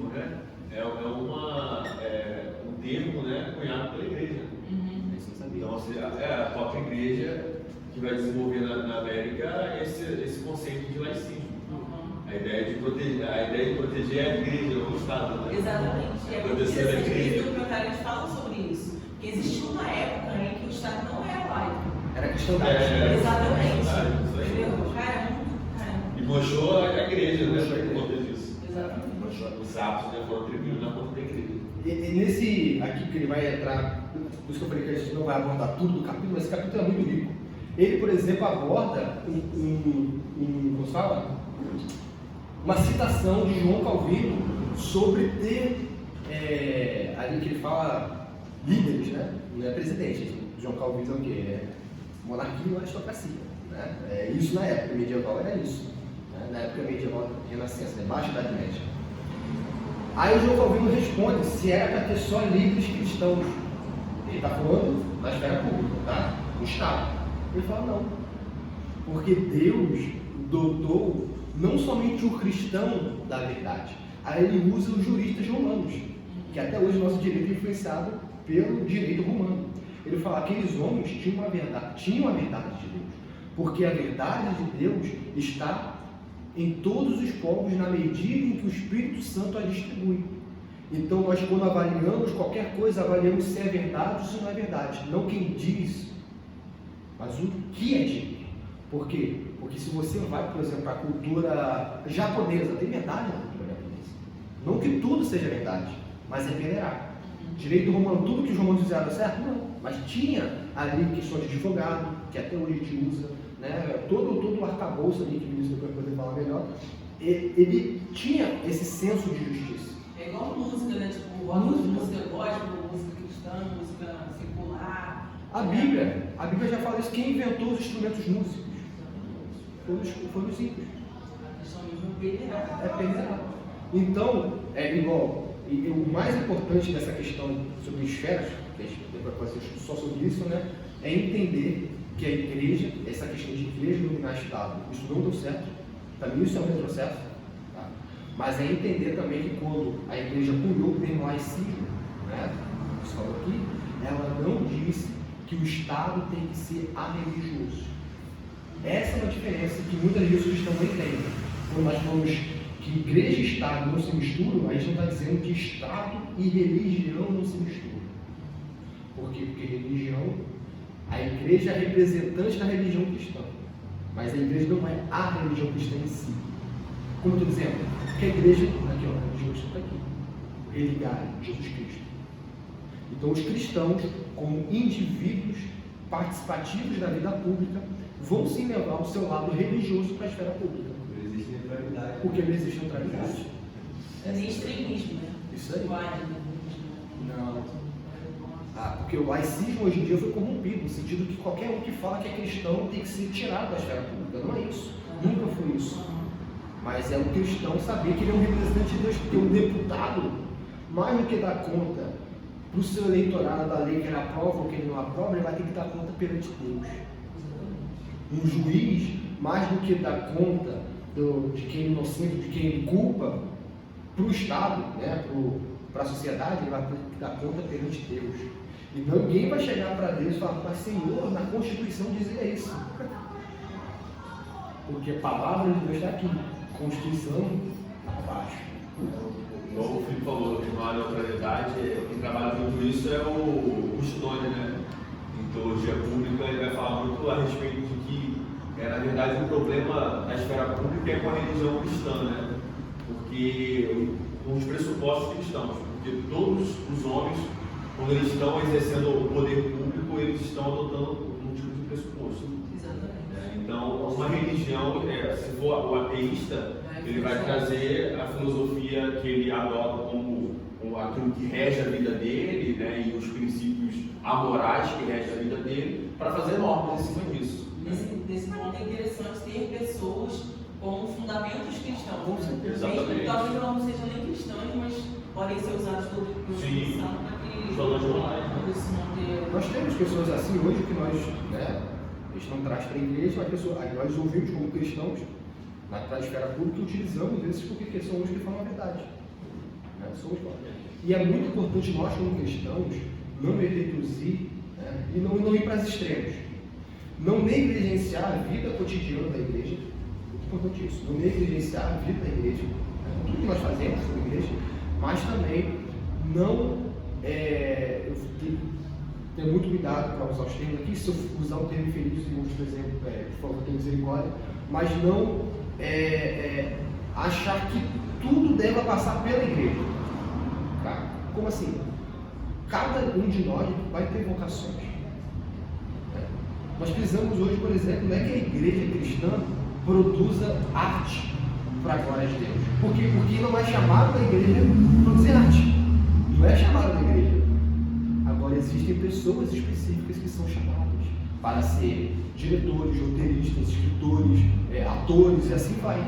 né? É um termo, né, cunhado pela igreja. Isso não sabia. Então, é a própria igreja que vai desenvolver na América esse conceito de laicismo. A ideia de proteger a igreja, não o Estado, né? Exatamente. E é muito Proteger a interessante que igreja. os documentários falam sobre isso. Porque existiu uma época em que o Estado não era laico. Era cristandade. Exatamente. Isso aí. Entendeu? Cara, E mostrou a igreja, né? Por conta disso. Exatamente. Os atos, né, foram atribuídos na conta da igreja. E nesse aqui que ele vai entrar, por isso que eu falei que a gente não vai abordar tudo do capítulo, mas esse capítulo é muito rico. Ele, por exemplo, aborda como se fala? Uma citação de João Calvino sobre ter, ali que ele fala, líderes, né? Não é presidente. João Calvino é o quê? É monarquia ou aristocracia. Né? Isso na época medieval era isso. Né? Na época medieval, renascença, né? Baixa Idade Média. Aí o João Calvino responde se era para ter só líderes cristãos. Ele está falando da esfera pública, tá? Do Estado. Ele fala não. Porque Deus dotou não somente o cristão da verdade. Aí ele usa os juristas romanos, que até hoje o nosso direito é influenciado pelo direito romano. Ele fala que aqueles homens tinham a verdade de Deus. Porque a verdade de Deus está em todos os povos na medida em que o Espírito Santo a distribui. Então nós, quando avaliamos qualquer coisa, avaliamos se é verdade ou se não é verdade, não quem diz, mas o que é dito. Por quê? Porque se você vai, por exemplo, para a cultura japonesa, tem verdade na cultura japonesa. Não que tudo seja verdade, mas é venerar. Direito romano, tudo que os romanos fizeram certo? Não. Mas tinha ali questões de advogado, que até hoje a gente usa, né? Todo o arcabouço ali, que o ministro depois vai poder falar melhor, ele tinha esse senso de justiça. É igual música, né? Tipo, música gospel, música cristã, música secular. A Bíblia já fala isso. Quem inventou os instrumentos músicos? Foram os ímpios. A questão mesmo é perderá. É perderá. Então, é igual. E o mais importante dessa questão sobre esferas, que a gente vai fazer só sobre isso, né? É entender que a igreja, essa questão de igreja dominar Estado, isso não deu certo. Para mim isso é um retrocesso. Tá? Mas é entender também que quando a igreja cunhou o termo laicismo, né? Você falou aqui, ela não disse que o Estado tem que ser arreligioso. Essa é uma diferença que muitas vezes os cristãos não entendem. Quando nós falamos que igreja e Estado não se misturam, a gente não está dizendo que Estado e religião não se misturam. Por quê? Porque religião, a igreja é representante da religião cristã, mas a igreja não é a religião cristã em si. Como eu estou dizendo, que a igreja, aqui ó, a religião cristã está aqui, religar Jesus Cristo. Então os cristãos, como indivíduos participativos da vida pública, vão sim levar o seu lado religioso para a esfera pública. Não existe neutralidade. Porque não existe neutralidade. Nem extremismo, né? Isso aí. Não. Porque o laicismo hoje em dia foi corrompido, no sentido que qualquer um que fala que é cristão tem que ser tirado da esfera pública. Não é isso. Nunca foi isso. Mas é o cristão saber que ele é um representante de Deus, porque um deputado, mais do que dar conta para o seu eleitorado da lei que ele aprova ou que ele não aprova, ele vai ter que dar conta perante Deus. Um juiz, mais do que dar conta de quem é inocente, de quem ele culpa, para o Estado, né, para a sociedade, ele vai ter que dar conta perante Deus. E ninguém vai chegar para Deus e falar, mas Senhor, na Constituição dizia isso. Porque a palavra de Deus está aqui, Constituição abaixo. Igual o Filipe falou, que não há neutralidade, quem trabalha muito isso é o Stone, né? Em teologia pública, ele vai falar muito a respeito de que, na verdade, o problema da esfera pública é com a religião cristã, né? Porque com os pressupostos cristãos, porque todos os homens, quando eles estão exercendo o poder público, eles estão adotando um tipo de pressuposto. Exatamente. Então, uma religião, se for o ateísta, ele vai trazer a filosofia que ele adota como aquilo que rege a vida dele, né, e os princípios amorais que regem a vida dele, para fazer normas em cima disso. Nesse ponto é interessante ter pessoas com fundamentos cristãos. Com certeza. Mesmo que Exatamente. talvez não sejam nem cristãos, mas podem ser usados por profissão para que Os valores morais. se manter. Nós temos pessoas assim hoje que nós, né, a gente não traz para a igreja, mas nós ouvimos como cristãos na esfera pública e utilizamos esses porque são os que falam a verdade. Né? E é muito importante nós, como cristãos, não reduzir, né, e não ir para os extremos. Não negligenciar a vida cotidiana da igreja. Muito importante isso. Não negligenciar a vida da igreja. Né? Tudo que nós fazemos como igreja, mas também não. Eu tenho que ter muito cuidado para usar os termos aqui. Se eu usar o termo feliz e outro exemplo, por favor, tenha misericórdia. Mas não achar que tudo deve passar pela igreja. Tá? Como assim? Cada um de nós vai ter vocações. Né? Nós precisamos hoje, por exemplo, não é que a igreja cristã produza arte para a glória de Deus. Porque não é chamado da igreja produzir arte. Não é chamado da igreja. Agora existem pessoas específicas que são chamadas para ser diretores, roteiristas, escritores, atores e assim vai.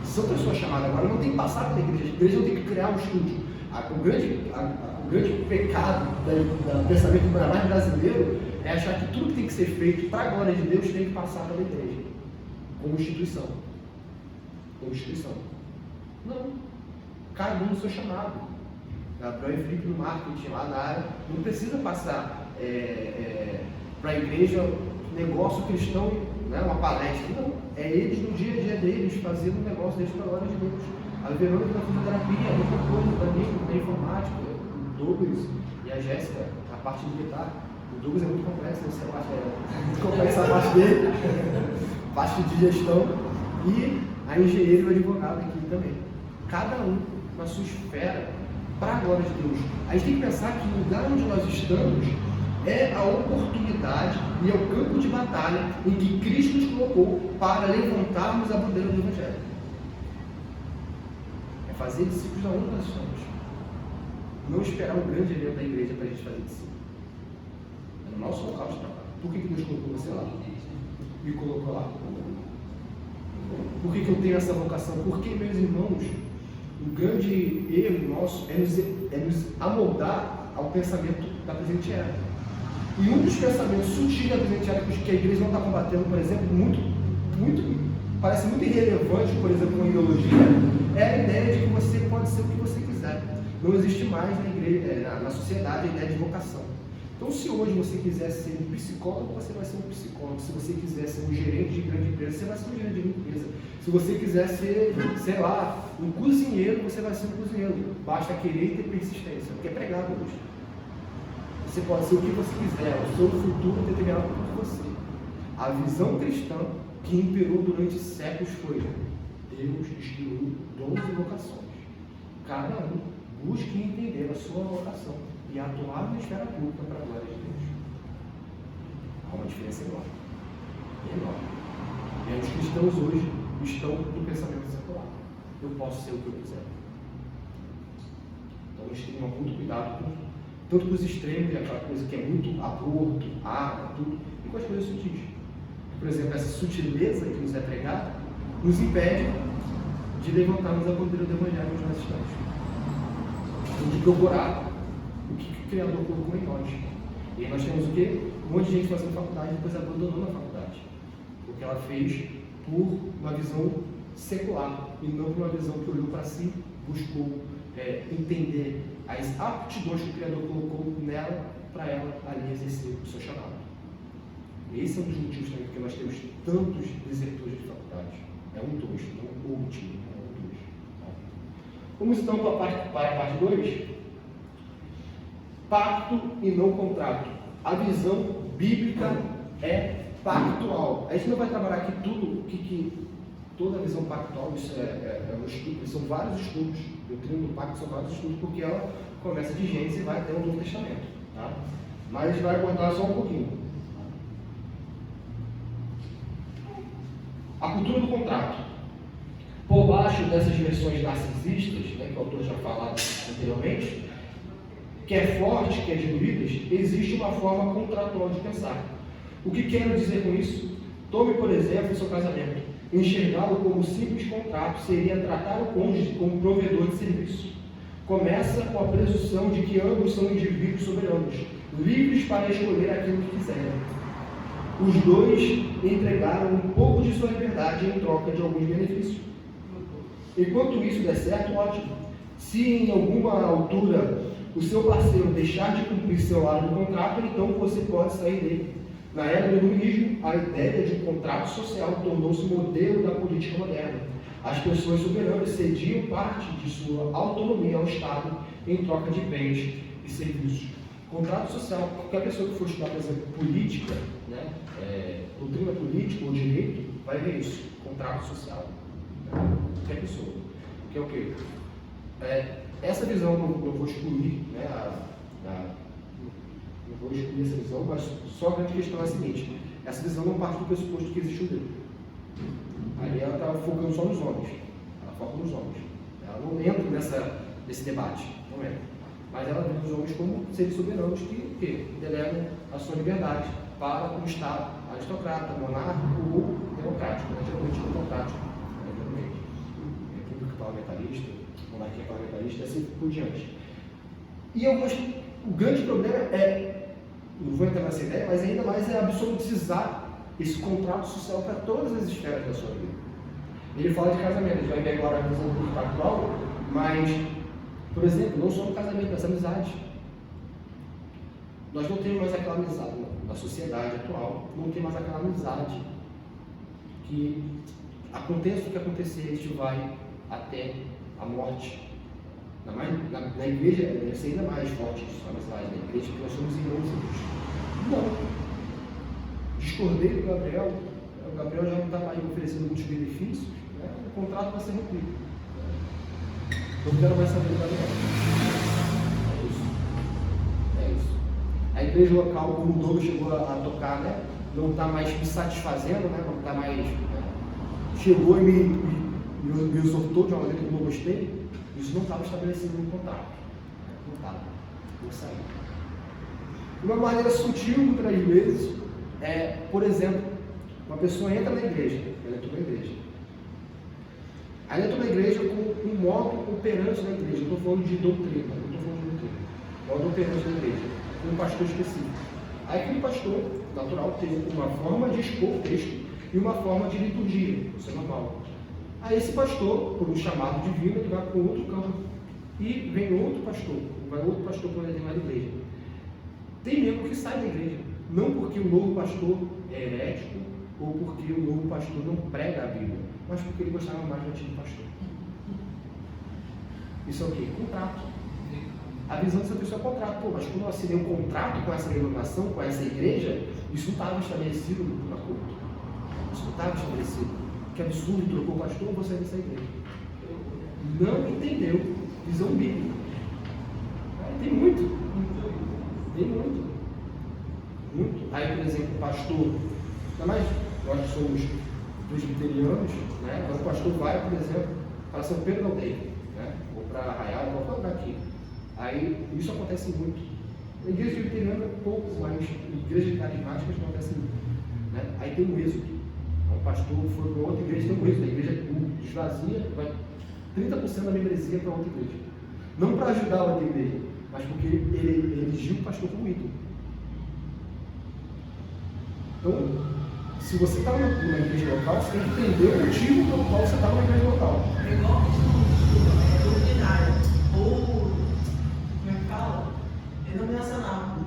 São pessoas chamadas. Agora não tem que passar pela igreja. A igreja não tem que criar um estúdio. O grande pecado do pensamento mais brasileiro é achar que tudo que tem que ser feito para a glória de Deus tem que passar pela igreja, como instituição. Não. Cada um no seu chamado. Gabriel e Felipe no marketing lá na área não precisa passar para a igreja negócio cristão, né, uma palestra. Não. É eles no dia a dia deles fazendo um negócio deles para a glória de Deus. A Verônica na fisioterapia, a mesma coisa também, na informática, o Douglas e a Jéssica, a parte de guitarra. O Douglas é muito complexo, essa parte é muito complexa a parte dele, parte de gestão, e a engenheira e o advogado aqui também. Cada um na sua esfera, para a glória de Deus. A gente tem que pensar que o lugar onde nós estamos é a oportunidade e é o campo de batalha em que Cristo nos colocou para levantarmos a bandeira do Evangelho. É fazer discípulos aonde nós estamos. Não esperar um grande evento da igreja para a gente fazer discípulos. É no nosso local de trabalho. Por que Deus colocou você lá? Me colocou lá. Por que eu tenho essa vocação? Porque, meus irmãos, o grande erro nosso é nos amoldar ao pensamento da presente era. E um dos pensamentos sutis da presente era que a igreja não está combatendo, por exemplo, parece muito irrelevante, por exemplo, com a ideologia, é a ideia de que você pode ser o que você quiser. Não existe mais na igreja, na sociedade, a ideia de vocação. Então, se hoje você quiser ser um psicólogo, você vai ser um psicólogo. Se você quiser ser um gerente de grande empresa, você vai ser um gerente de grande empresa. Se você quiser ser, sei lá, um cozinheiro, você vai ser um cozinheiro. Basta querer e ter persistência, porque é pregado hoje. Você pode ser o que você quiser, o seu futuro é determinado por você. A visão cristã que imperou durante séculos foi: Deus instituiu dons e vocações. Cada um busque entender a sua vocação e atuar na esfera pública para a glória de Deus. Há uma diferença enorme. Enorme. E os cristãos hoje estão no pensamento secular. Eu posso ser o que eu quiser. Então a gente tem que tomar muito cuidado tanto com os extremos, aquela coisa que é muito aborto, arma, tudo, e com as coisas sutis. Por exemplo, essa sutileza que nos é pregada nos impede de levantarmos a bandeira do Evangelho onde nós estamos. De procurar o que o Criador colocou em nós. E aí nós temos o quê? Um monte de gente fazendo faculdade e depois abandonando a faculdade. Porque ela fez por uma visão secular e não por uma visão que olhou para si, buscou entender as aptidões que o Criador colocou nela para ela ali exercer o seu chamado. Esse é um dos motivos também porque nós temos tantos desertores de faculdade. É um dos, não o motivo, é um dos. Vamos então para a parte 2. Pacto e não contrato. A visão bíblica é pactual. A gente não vai trabalhar aqui tudo toda a visão pactual, isso é um estudo, são vários estudos. O doutrina do pacto são vários estudos, porque ela começa de Gênesis e vai até o Novo Testamento. Tá? Mas a gente vai abordar só um pouquinho. A cultura do contrato. Por baixo dessas versões narcisistas, né, que o autor já falou anteriormente, que é forte, que é diluídas, existe uma forma contratual de pensar. O que quero dizer com isso? Tome, por exemplo, o seu casamento. Enxergá-lo como simples contrato seria tratar o cônjuge como provedor de serviço. Começa com a presunção de que ambos são indivíduos soberanos, livres para escolher aquilo que quiserem. Os dois entregaram um pouco de sua liberdade em troca de alguns benefícios. Enquanto isso der certo, ótimo. Se em alguma altura o seu parceiro deixar de cumprir seu lado do contrato, então você pode sair dele. Na era do iluminismo, a ideia de contrato social tornou-se modelo da política moderna. As pessoas soberanas cediam parte de sua autonomia ao Estado em troca de bens e serviços. Contrato social, qualquer pessoa que for estudar, por exemplo, política, né, doutrina política ou direito, vai ver isso, contrato social. Qualquer pessoa. Que é o quê? Essa visão eu vou excluir, né, não vou excluir essa visão, mas só a grande questão é a seguinte: essa visão não parte do pressuposto que existe um Deus. Aí ela está focando só nos homens. Ela foca nos homens. Ela não entra nesse debate, não entra. Mas ela vê os homens como seres soberanos que delegam a sua liberdade para um Estado aristocrata, monárquico ou democrático, né? Geralmente democrático, geralmente. República parlamentarista, monarquia parlamentarista, assim por diante. E o grande problema não vou entrar nessa ideia, mas ainda mais é absolutizar esse contrato social para todas as esferas da sua vida. Ele fala de casamento, a gente vai ver agora a visão do pactual, mas, por exemplo, não só no casamento, mas amizade. Nós não temos mais aquela amizade na sociedade atual, não tem mais aquela amizade que aconteça o que acontecer, a gente vai até a morte. Na igreja deve ser ainda mais forte isso, a amizade da igreja, porque nós somos irmãos. Não. Discordei do Gabriel, o Gabriel já não está mais oferecendo muitos benefícios, né? O contrato vai ser rompido. Eu quero mais saber do Gabriel. É isso. A igreja local, como o Douglas chegou a tocar, né? Não está mais me satisfazendo, né? Não está mais. Chegou e me exortou de uma maneira que eu não gostei. Isso não estava estabelecido no contrato. Não estava. Não saiu. De uma maneira sutil, muitas vezes, por exemplo, uma pessoa entra na igreja, ela entrou na igreja, Aí entra na igreja com um modo operante da igreja. Eu estou falando de doutrina, não estou falando de doutrina. Modo operante da igreja, com um pastor específico. Aí aquele pastor, natural, tem uma forma de expor o texto e uma forma de liturgia, isso é normal. Aí esse pastor, por um chamado divino, ele vai para outro campo. E vem outro pastor, vai outro pastor para uma determinada igreja. Tem membro que sai da igreja, não porque o novo pastor é herético, ou porque o novo pastor não prega a Bíblia, mas porque ele gostava mais do antigo pastor. Isso é o quê? Contrato. A visão dessa pessoa é contrato. Pô, mas quando eu assinei um contrato com essa denominação, com essa igreja, isso não estava estabelecido no acordo. Isso não estava estabelecido. Que absurdo, trocou o pastor, eu vou sair dessa igreja. Não entendeu visão bíblica. Tem muito. Tem muito. Muito. Aí, por exemplo, o pastor, ainda mais nós que somos presbiterianos, né? Então o pastor vai, por exemplo, para São Pedro da Aldeia, né? Ou para Arraial, ou qualquer lugar aqui. Aí, isso acontece muito. Na igreja presbiteriana, pouco, mas em igrejas carismáticas acontece muito. Né? Aí tem um êxodo. O pastor foi para outra igreja, tem um êxodo. A igreja esvazia, vai 30% da membresia para outra igreja. Não para ajudar a outra igreja, mas porque ele eligiu o pastor como ídolo. Então, se você está numa igreja local, você tem que entender o motivo pelo qual você está numa igreja local. É igual a questão doutrinária, ou, como é que fala? Denominacional.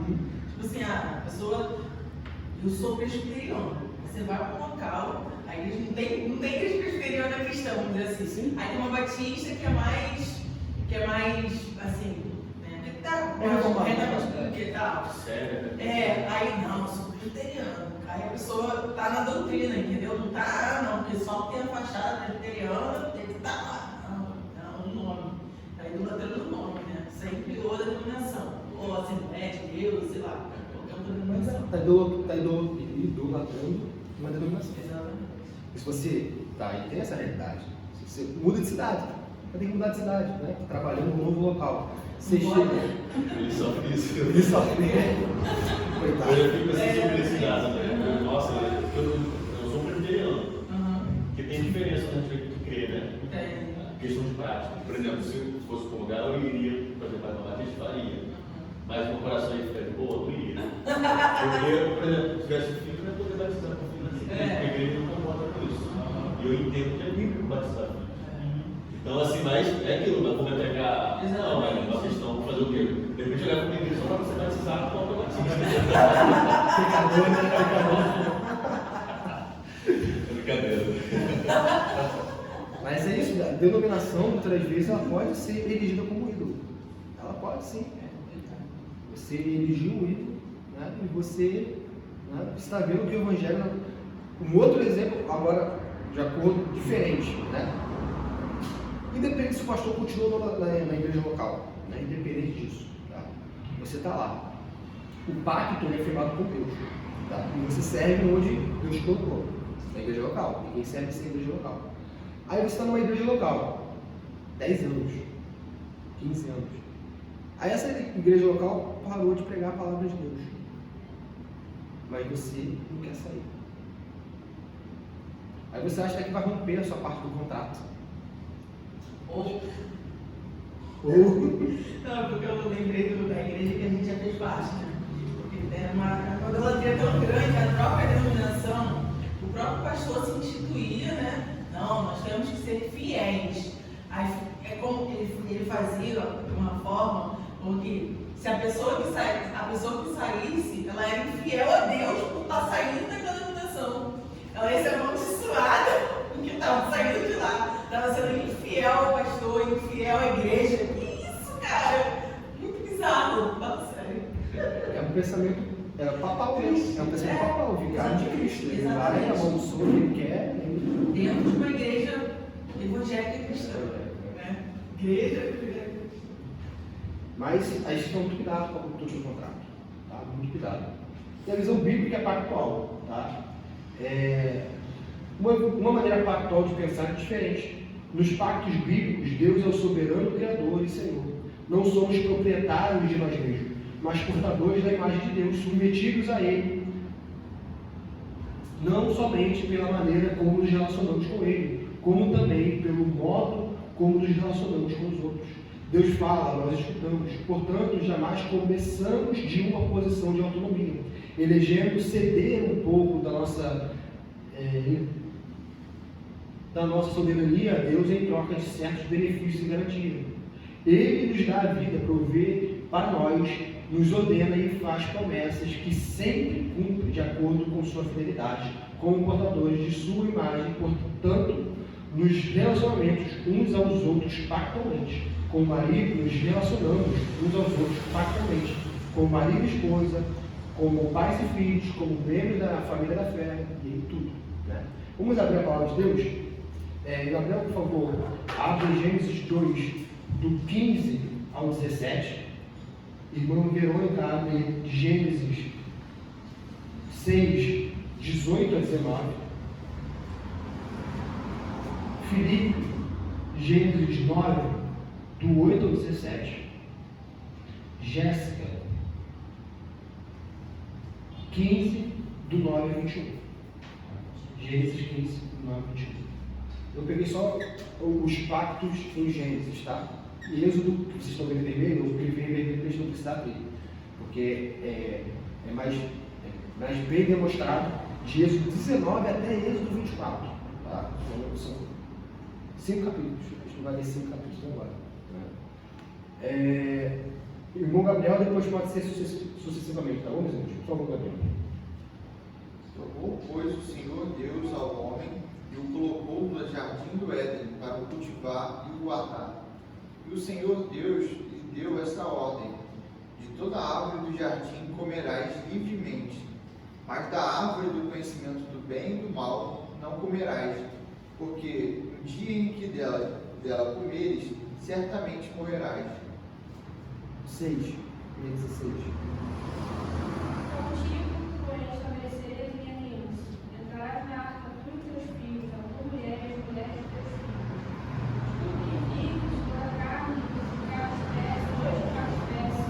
Tipo assim, a pessoa, eu sou presbiteriano. Você vai para um local, a igreja não tem igreja presbiteriana cristã, vamos dizer assim. Sim. Aí tem uma batista que é mais, assim, né? Que tá que tal. Sério? Aí não, eu sou presbiteriano. Aí a pessoa tá na doutrina, entendeu? Não tá, não, porque só tem a fachada presbiteriana, tem que estar lá. Não, o nome. Tá idolatrando o nome, né? Sempre ou a denominação, ou Assembleia de Deus, sei lá, qualquer outra denominação. Está idolatrando uma denominação. Exatamente. Se você e tem essa realidade, se você muda de cidade, vai ter que mudar de cidade, né? Trabalhando num novo local. Você chega. Ele sofre isso. Ele sofre. Coitado. Eu já fico assim sobre esse caso, né? Nossa, eu sou presbiteriano. Porque tem diferença no jeito de crer, né? Questão de prática. Por exemplo, se fosse para um lugar, eu iria, por exemplo, para a gente faria. Mas meu coração ia ficar de boa, eu não iria. Porque, por exemplo, se tivesse filho, eu ia poder batizar com filho assim. Porque a igreja não concorda com isso. E eu entendo que é bíblico batizar filho. Então, assim, mas é aquilo, não vou me pegar. Não, é uma questão de fazer o quê? De repente, olhar para a igreja só para você batizar com a batismo. Pecador, né? É brincadeira. Mas é isso, a denominação, muitas vezes, ela pode ser erigida como ídolo. Ela pode sim. Você eligiu um ídolo, né? E você está vendo que o Evangelho. Um outro exemplo, agora, de acordo diferente, né? Independente se o pastor continua na igreja local, né? Independente disso, tá? Você está lá. O pacto é firmado por Deus, tá? E você serve onde Deus colocou, na igreja local. Ninguém serve sem igreja local. Aí você está numa igreja local, 10 anos, 15 anos. Aí essa igreja local parou de pregar a palavra de Deus. Mas você não quer sair. Aí você acha que vai romper a sua parte do contrato. Ou não, porque eu lembrei da igreja que a gente já fez parte, né? Porque era uma idolatria tão grande, a própria denominação, o próprio pastor se instituía, né? Não, nós temos que ser fiéis. Aí, é como ele fazia de uma forma, porque se a pessoa que saísse, ela era infiel a Deus por estar saindo daquela denominação. Ela ia ser amaldiçoada porque estava saindo de lá. Estava sendo infiel ao pastor, infiel à igreja. Que isso, cara? Muito bizarro, fala sério. É um pensamento papal mesmo. É um pensamento papal, vigário de Cristo. Ele vai, amaldiçoa o que ele quer. Dentro de uma igreja evangélica cristã. Né? Igreja. Mas a gente tem muito cuidado com a cultura do contrato. Tá? Muito cuidado. E a visão bíblica é pactual. Tá? Uma maneira pactual de pensar é diferente. Nos pactos bíblicos, Deus é o soberano Criador e Senhor. Não somos proprietários de nós mesmos, mas portadores da imagem de Deus, submetidos a Ele. Não somente pela maneira como nos relacionamos com Ele, como também pelo modo como nos relacionamos com os outros. Deus fala, nós escutamos, portanto, jamais começamos de uma posição de autonomia, elegendo ceder um pouco da nossa soberania a Deus em troca de certos benefícios e garantias. Ele nos dá a vida, provê para nós, nos ordena e faz promessas que sempre cumpre de acordo com sua fidelidade, como portadores de sua imagem, portanto, nos relacionamentos uns aos outros pactualmente. Como marido, nos relacionamos uns aos outros pactualmente, como marido e esposa, como pais e filhos, como membros da família da fé, e tudo. Né? Vamos abrir a palavra de Deus? Gabriel, por favor, abre Gênesis 2, do 15 ao 17. Irmã Verônica, abre Gênesis 6, 18 a 19. Filipe, Gênesis 9, do 8 ao 17. Jéssica, 15, do 9 ao 21. Gênesis 15, do 9 ao 21. Eu peguei só os pactos em Gênesis, tá? E Êxodo, que vocês estão vendo vermelho, eu escrevi em vermelho para a gente não precisar abrir. Porque é mais bem demonstrado de Êxodo 19 até Êxodo 24. Tá? São 5 capítulos. A gente vai ler 5 capítulos agora. Né? Irmão Gabriel, depois pode ser sucessivamente, tá bom, meus irmãos? Por favor, Gabriel. Tomou, pois, o Senhor Deus ao homem e o colocou no jardim do Éden para o cultivar e o guardar. E o Senhor Deus lhe deu esta ordem: de toda árvore do jardim comerás livremente, mas da árvore do conhecimento do bem e do mal não comerás, porque no dia em que dela comeres, certamente morrerás. 6, 16. Contigo, porém, estabelecerei a minha aliança. Entrarás na arca tu e teus filhos, a tua mulher e as mulheres de teus filhos. Tu que vives, toda a carne, cada espécie,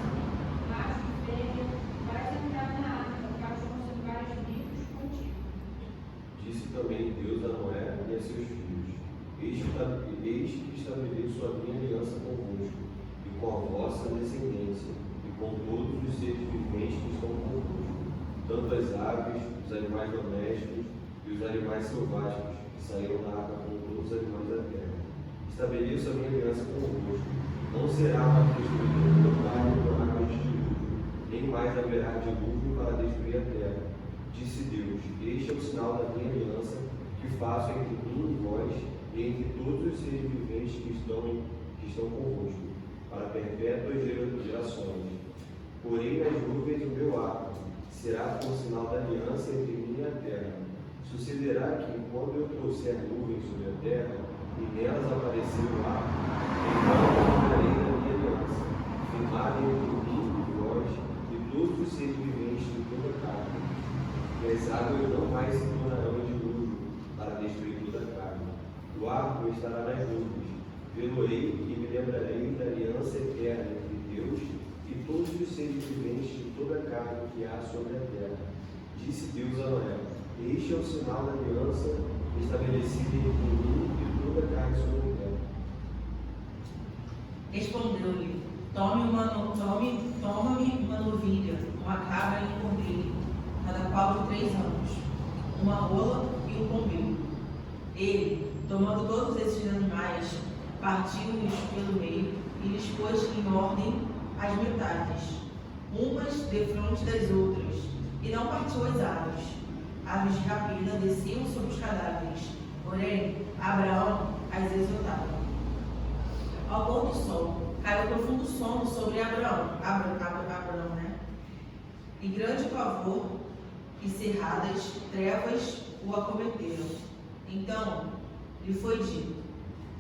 macho e fêmea, vais entrar na arca, para conservares vivos contigo. Disse também Deus a Noé e a seus filhos: Eis que estabeleço a minha aliança convosco, e com a vossa descendência, e com todos os seres viventes que estão convosco, tanto as aves, os animais domésticos e os animais selváticos, que saíram da arca com todos os animais da terra. Estabeleço a minha aliança convosco. Não será mais destruído o carne por água de dilúvio, nem mais haverá dilúvio para destruir a terra. Disse Deus: Este é o sinal da minha aliança, que faço entre mim e vós, e entre todos os seres viventes que estão convosco, para perpétuas gerações. Porém nas nuvens o meu arco será por sinal da aliança entre mim e a terra. Sucederá que, quando eu trouxer nuvens sobre a terra, e nelas aparecer o arco, então lembrarei da minha aliança, firmada entre mim e vós, e todos os seres viventes de toda a carne. E as águas não mais se tornarão em dilúvio, para destruir toda a carne. O arco estará nas nuvens. Vê-lo-ei e me lembrarei da aliança eterna entre Deus e todos os seres viventes de toda a carne que há sobre a terra. Disse Deus a Noé: Este é o sinal da aliança estabelecida entre mim e toda a carne sobre a terra. Respondeu-lhe: Toma-me uma novilha, uma cabra e um cordeiro, cada qual de 3 anos, uma rola e um pombeiro. Ele, tomando todos esses animais, partiu-os pelo meio e lhes pôs em ordem as metades, umas defronte das outras, e não partiu as aves. Aves de rapina desciam sobre os cadáveres, porém Abraão as exortava. Ao pôr do sol, caiu profundo sono sobre Abraão, né? E grande pavor e cerradas trevas o acometeram. Então lhe foi dito: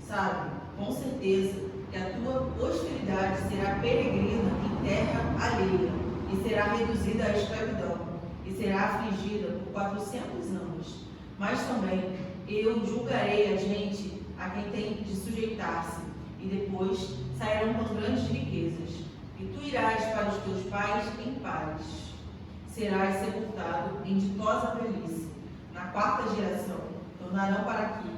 sabe, com certeza, que a tua posteridade será peregrina em terra alheia, e será reduzida à escravidão, e será afligida por 400 anos. Mas também eu julgarei a gente a quem tem de sujeitar-se, e depois sairão com grandes riquezas. E tu irás para os teus pais em paz. Serás sepultado em ditosa velhice. Na 4ª geração tornarão para aqui,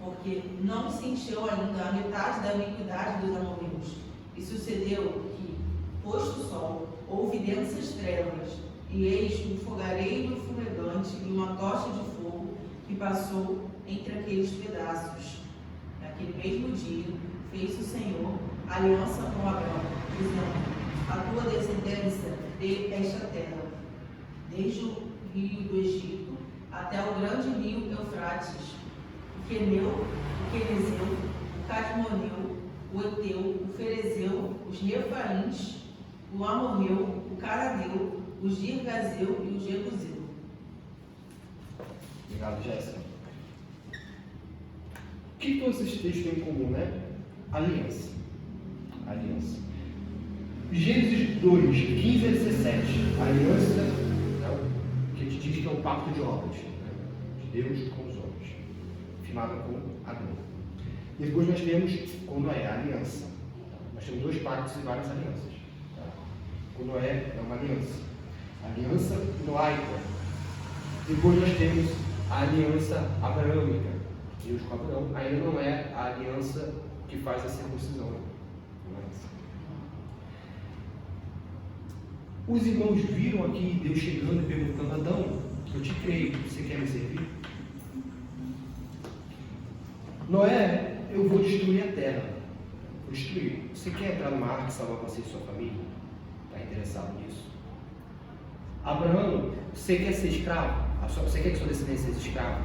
porque não se encheu ainda a metade da iniquidade dos amorreus. E sucedeu que, posto o sol, houve densas trevas, e eis um fogareiro fumegante e uma tocha de fogo que passou entre aqueles pedaços. Naquele mesmo dia fez o Senhor aliança com Abraão, dizendo: a tua descendência dê esta terra, desde o rio do Egito até o grande rio Eufrates, o Queneu, o Quenezeu, o Cadmoneu, o Eteu, o Ferezeu, os Refaíns, o Amorreu, o Caraneu, o Girgazeu e o Jebuseu. Obrigado, Jéssica. O que todos esses textos têm em comum, né? Aliança. Aliança. Gênesis 2, 15 a 17. Aliança, né, que a gente diz que é o pacto de obras, né, de Deus com os homens, firmado com Adão. Depois nós temos com Noé, a aliança. Nós temos 2 pactos e várias alianças. Tá? Com Noé é uma aliança. Aliança noaica. Depois nós temos a aliança abraâmica. Deus com Abraão. Ainda não é a aliança que faz a circuncisão. Os irmãos viram aqui Deus chegando e perguntando: Adão, eu te criei, você quer me servir? Noé, eu vou destruir a terra. Vou destruir. Você quer entrar numa arca e salvar você e sua família? Está interessado nisso? Abraão, você quer ser escravo? Você quer que sua descendência seja escrava?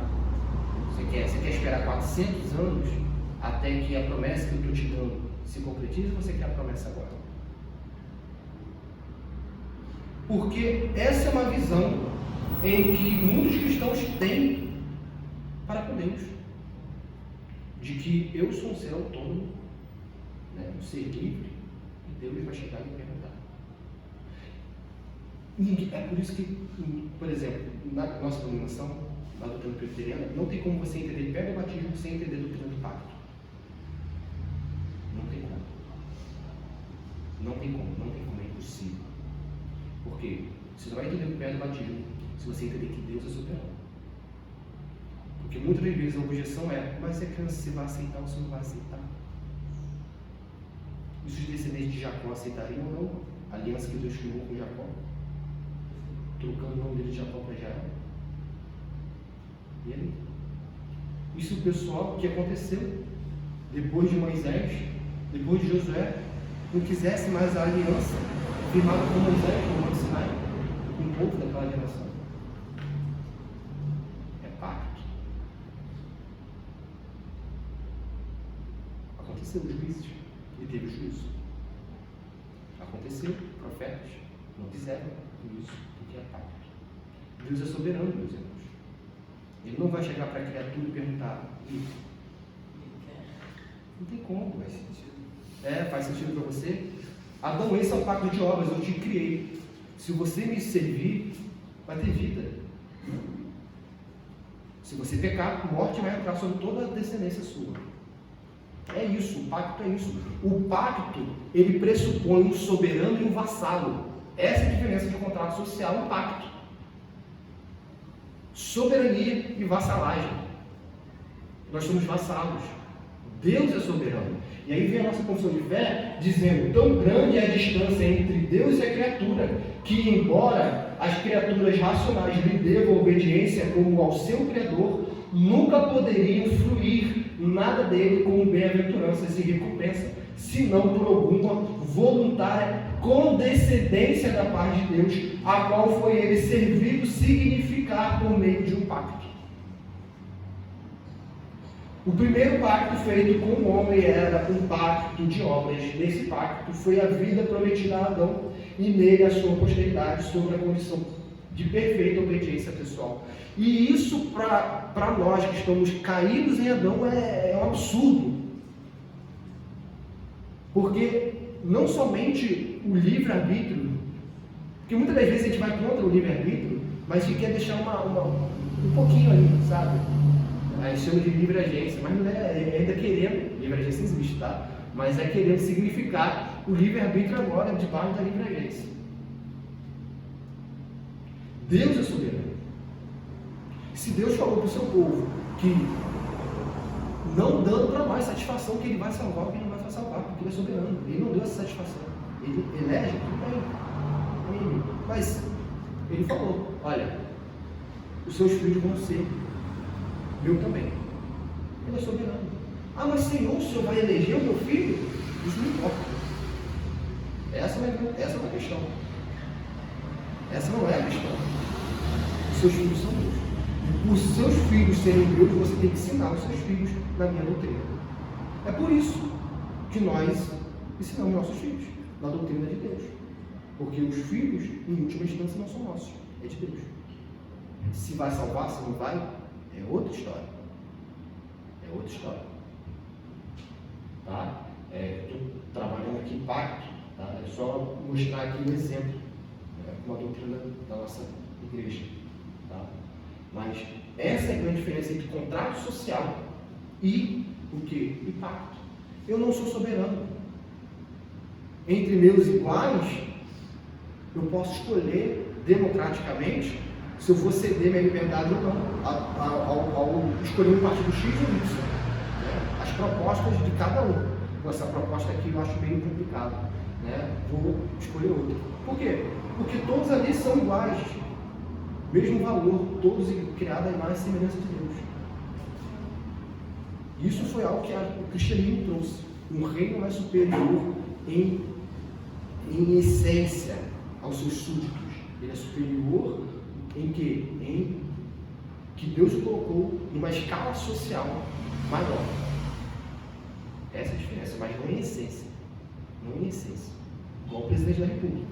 Você quer esperar 400 anos até que a promessa que eu estou te dando se concretize, ou você quer a promessa agora? Porque essa é uma visão em que muitos cristãos têm para com Deus, de que eu sou um ser autônomo, né, um ser livre, e Deus vai chegar e me perguntar. É por isso que, por exemplo, na nossa denominação, na doutrina presbiteriana, não tem como você entender pé do batismo sem entender a doutrina do pacto. Não tem como. Não tem como, é impossível. Por quê? Você não vai entender o pé do batismo se você entender que Deus é soberano. Porque muitas das vezes a objeção é: mas é criança, você vai aceitar ou você não vai aceitar? E se os descendentes de Jacó aceitariam ou não a aliança que Deus firmou com Jacó? Trocando o nome dele de Jacó para Israel? E aí? Isso, pessoal, que aconteceu depois de Moisés, depois de Josué, não quisesse mais a aliança firmada com Moisés no Monte Sinai, com o povo daquela geração. É pacto. Aconteceu os juízes e teve o juízo. Aconteceu, profetas não fizeram isso, porque é pacto. Deus é soberano, meus irmãos. Ele não vai chegar para a criatura e perguntar: não tem como. Faz sentido. Faz sentido para você? Adão, esse é o pacto de obras, eu te criei. Se você me servir, vai ter vida. Se você pecar, morte vai entrar sobre toda a descendência sua. É isso, o pacto é isso. O pacto, ele pressupõe um soberano e um vassalo. Essa é a diferença de contrato social e pacto. Soberania e vassalagem. Nós somos vassalos. Deus é soberano. E aí vem a nossa confissão de fé dizendo: tão grande é a distância entre Deus e a criatura, que embora as criaturas racionais lhe devam obediência como ao seu Criador, nunca poderiam fruir nada dele como bem-aventuranças e recompensa, senão por alguma voluntária condescendência da parte de Deus, a qual foi ele servido significar por meio de um pacto. O primeiro pacto feito com o homem era um pacto de obras. Nesse pacto foi a vida prometida a Adão e nele a sua posteridade, sobre a condição de perfeita obediência pessoal. E isso para nós que estamos caídos em Adão é um absurdo. Porque não somente o livre-arbítrio, porque muitas das vezes a gente vai contra o livre-arbítrio, mas a gente quer deixar um pouquinho ali, sabe? Aí chama de livre-agência, mas não é ainda querendo, livre-agência existe, tá? Mas é querendo significar o livre-arbítrio agora, debaixo da livre-agência. Deus é soberano. Se Deus falou para o seu povo que não dando para nós satisfação que ele vai salvar ou que ele não vai salvar, porque ele é soberano. Ele não deu essa satisfação. Ele elege, tudo bem. Mas ele falou, olha, os seus filhos vão ser meu também. Ele é soberano. Ah, mas Senhor, o Senhor vai eleger o meu filho? Isso não importa. Essa não é a questão. Essa não é a questão. Os seus filhos são meus. Os seus filhos serem meus, você tem que ensinar os seus filhos na minha doutrina. É por isso que nós ensinamos nossos filhos na doutrina de Deus. Porque os filhos, em última instância, não são nossos, é de Deus. Se vai salvar, se não vai, é outra história. É outra história. Tá? Estou trabalhando aqui em pacto, tá? É só mostrar aqui um exemplo, uma doutrina da nossa igreja. Tá? Mas essa é a grande diferença entre contrato social e o quê? E pacto. Eu não sou soberano. Entre meus iguais, eu posso escolher democraticamente se eu vou ceder minha liberdade ou não ao escolher um partido X ou Y. As propostas de cada um. Essa proposta aqui eu acho meio complicada. Vou escolher outra. Por quê? Porque todos ali são iguais. Mesmo valor, todos criados à imagem e semelhança de Deus. Isso foi algo que o cristianismo trouxe. Um reino mais superior em essência aos seus súditos. Ele é superior em quê? Em que Deus o colocou numa escala social maior. Essa é a diferença, mas não em essência. Não em essência. Igual o presidente da República,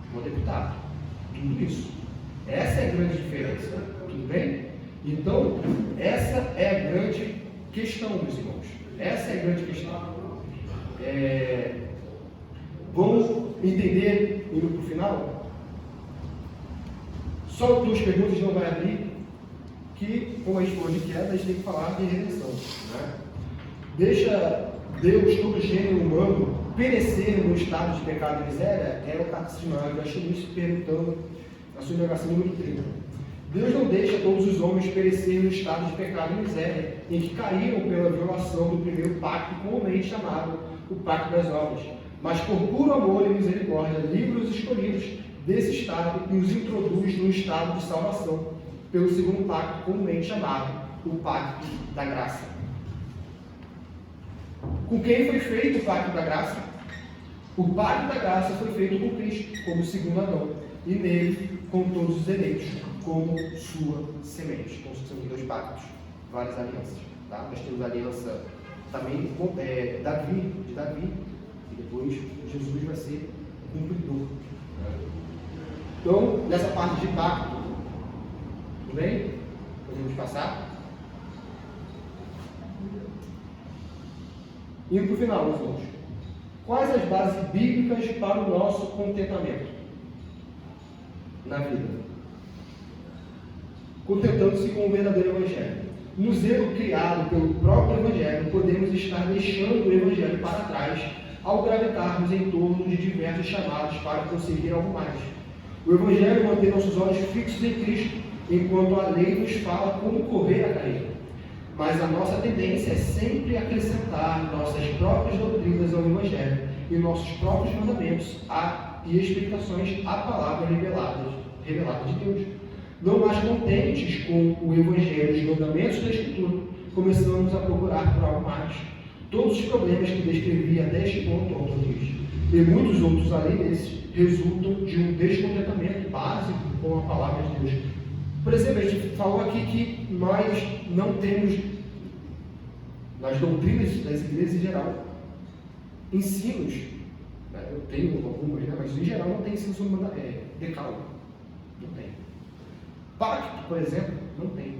igual o deputado. Tudo isso. Essa é a grande diferença. Tudo bem? Então, essa é a grande questão, meus irmãos. Essa é a grande questão. Vamos entender, indo para o final? Só 2 perguntas, não vai abrir, que, como a gente falou de queda, a gente tem que falar de redenção. Deixa Deus, todo gênero humano, perecer no estado de pecado e miséria? Era o catecismo de Agostinho perguntando na sua indagação número 30. Deus não deixa todos os homens perecer no estado de pecado e miséria, em que caíram pela violação do primeiro pacto, comumente chamado o pacto das obras, mas por puro amor e misericórdia livra os escolhidos desse estado e os introduz no estado de salvação, pelo segundo pacto, comumente chamado o pacto da graça. Com quem foi feito o pacto da graça? O pacto da graça foi feito com Cristo, como segundo Adão, e nele com todos os eleitos, como sua semente. Então, são 2 pactos, várias alianças. Tá? Nós temos a aliança também com de Davi, e depois Jesus vai ser o cumpridor. Então, nessa parte de pacto, tudo bem? Podemos passar? Indo para o final, meus irmãos. Quais as bases bíblicas para o nosso contentamento na vida? Contentando-se com o verdadeiro Evangelho. No zelo criado pelo próprio Evangelho, podemos estar deixando o Evangelho para trás ao gravitarmos em torno de diversos chamados para conseguir algo mais. O Evangelho mantém nossos olhos fixos em Cristo, enquanto a lei nos fala como correr a carreira. Mas a nossa tendência é sempre acrescentar nossas próprias doutrinas ao Evangelho e nossos próprios mandamentos e expectações à palavra revelada de Deus. Não mais contentes com o Evangelho e os mandamentos da Escritura, começamos a procurar por algo mais. Todos os problemas que descrevi até este ponto, o autor diz, e muitos outros além desses, resultam de um descontentamento básico com a palavra de Deus. Por exemplo, a gente falou aqui que nós não temos, nas doutrinas das igrejas em geral, ensinos. Eu tenho algumas, mas em geral não tem ensino sobre decálogo. Não tem. Pacto, por exemplo, não tem.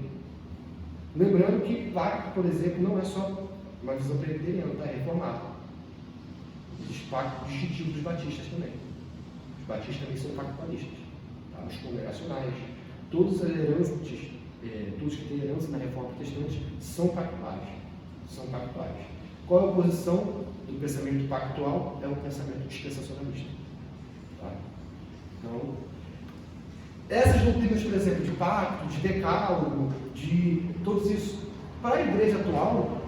Lembrando que pacto, por exemplo, não é só uma visão presbiteriana, está reformada. Existe pacto distintivo dos batistas também. Os batistas também são pactualistas. Tá? Os congregacionais. Todas as heranças, todos que têm herança na reforma protestante são pactuais. São pactuais. Qual é a posição do pensamento pactual? É o pensamento dispensacionalista. Tá? Então, essas doutrinas, por exemplo, de pacto, de decálogo, de todos isso, para a igreja atual,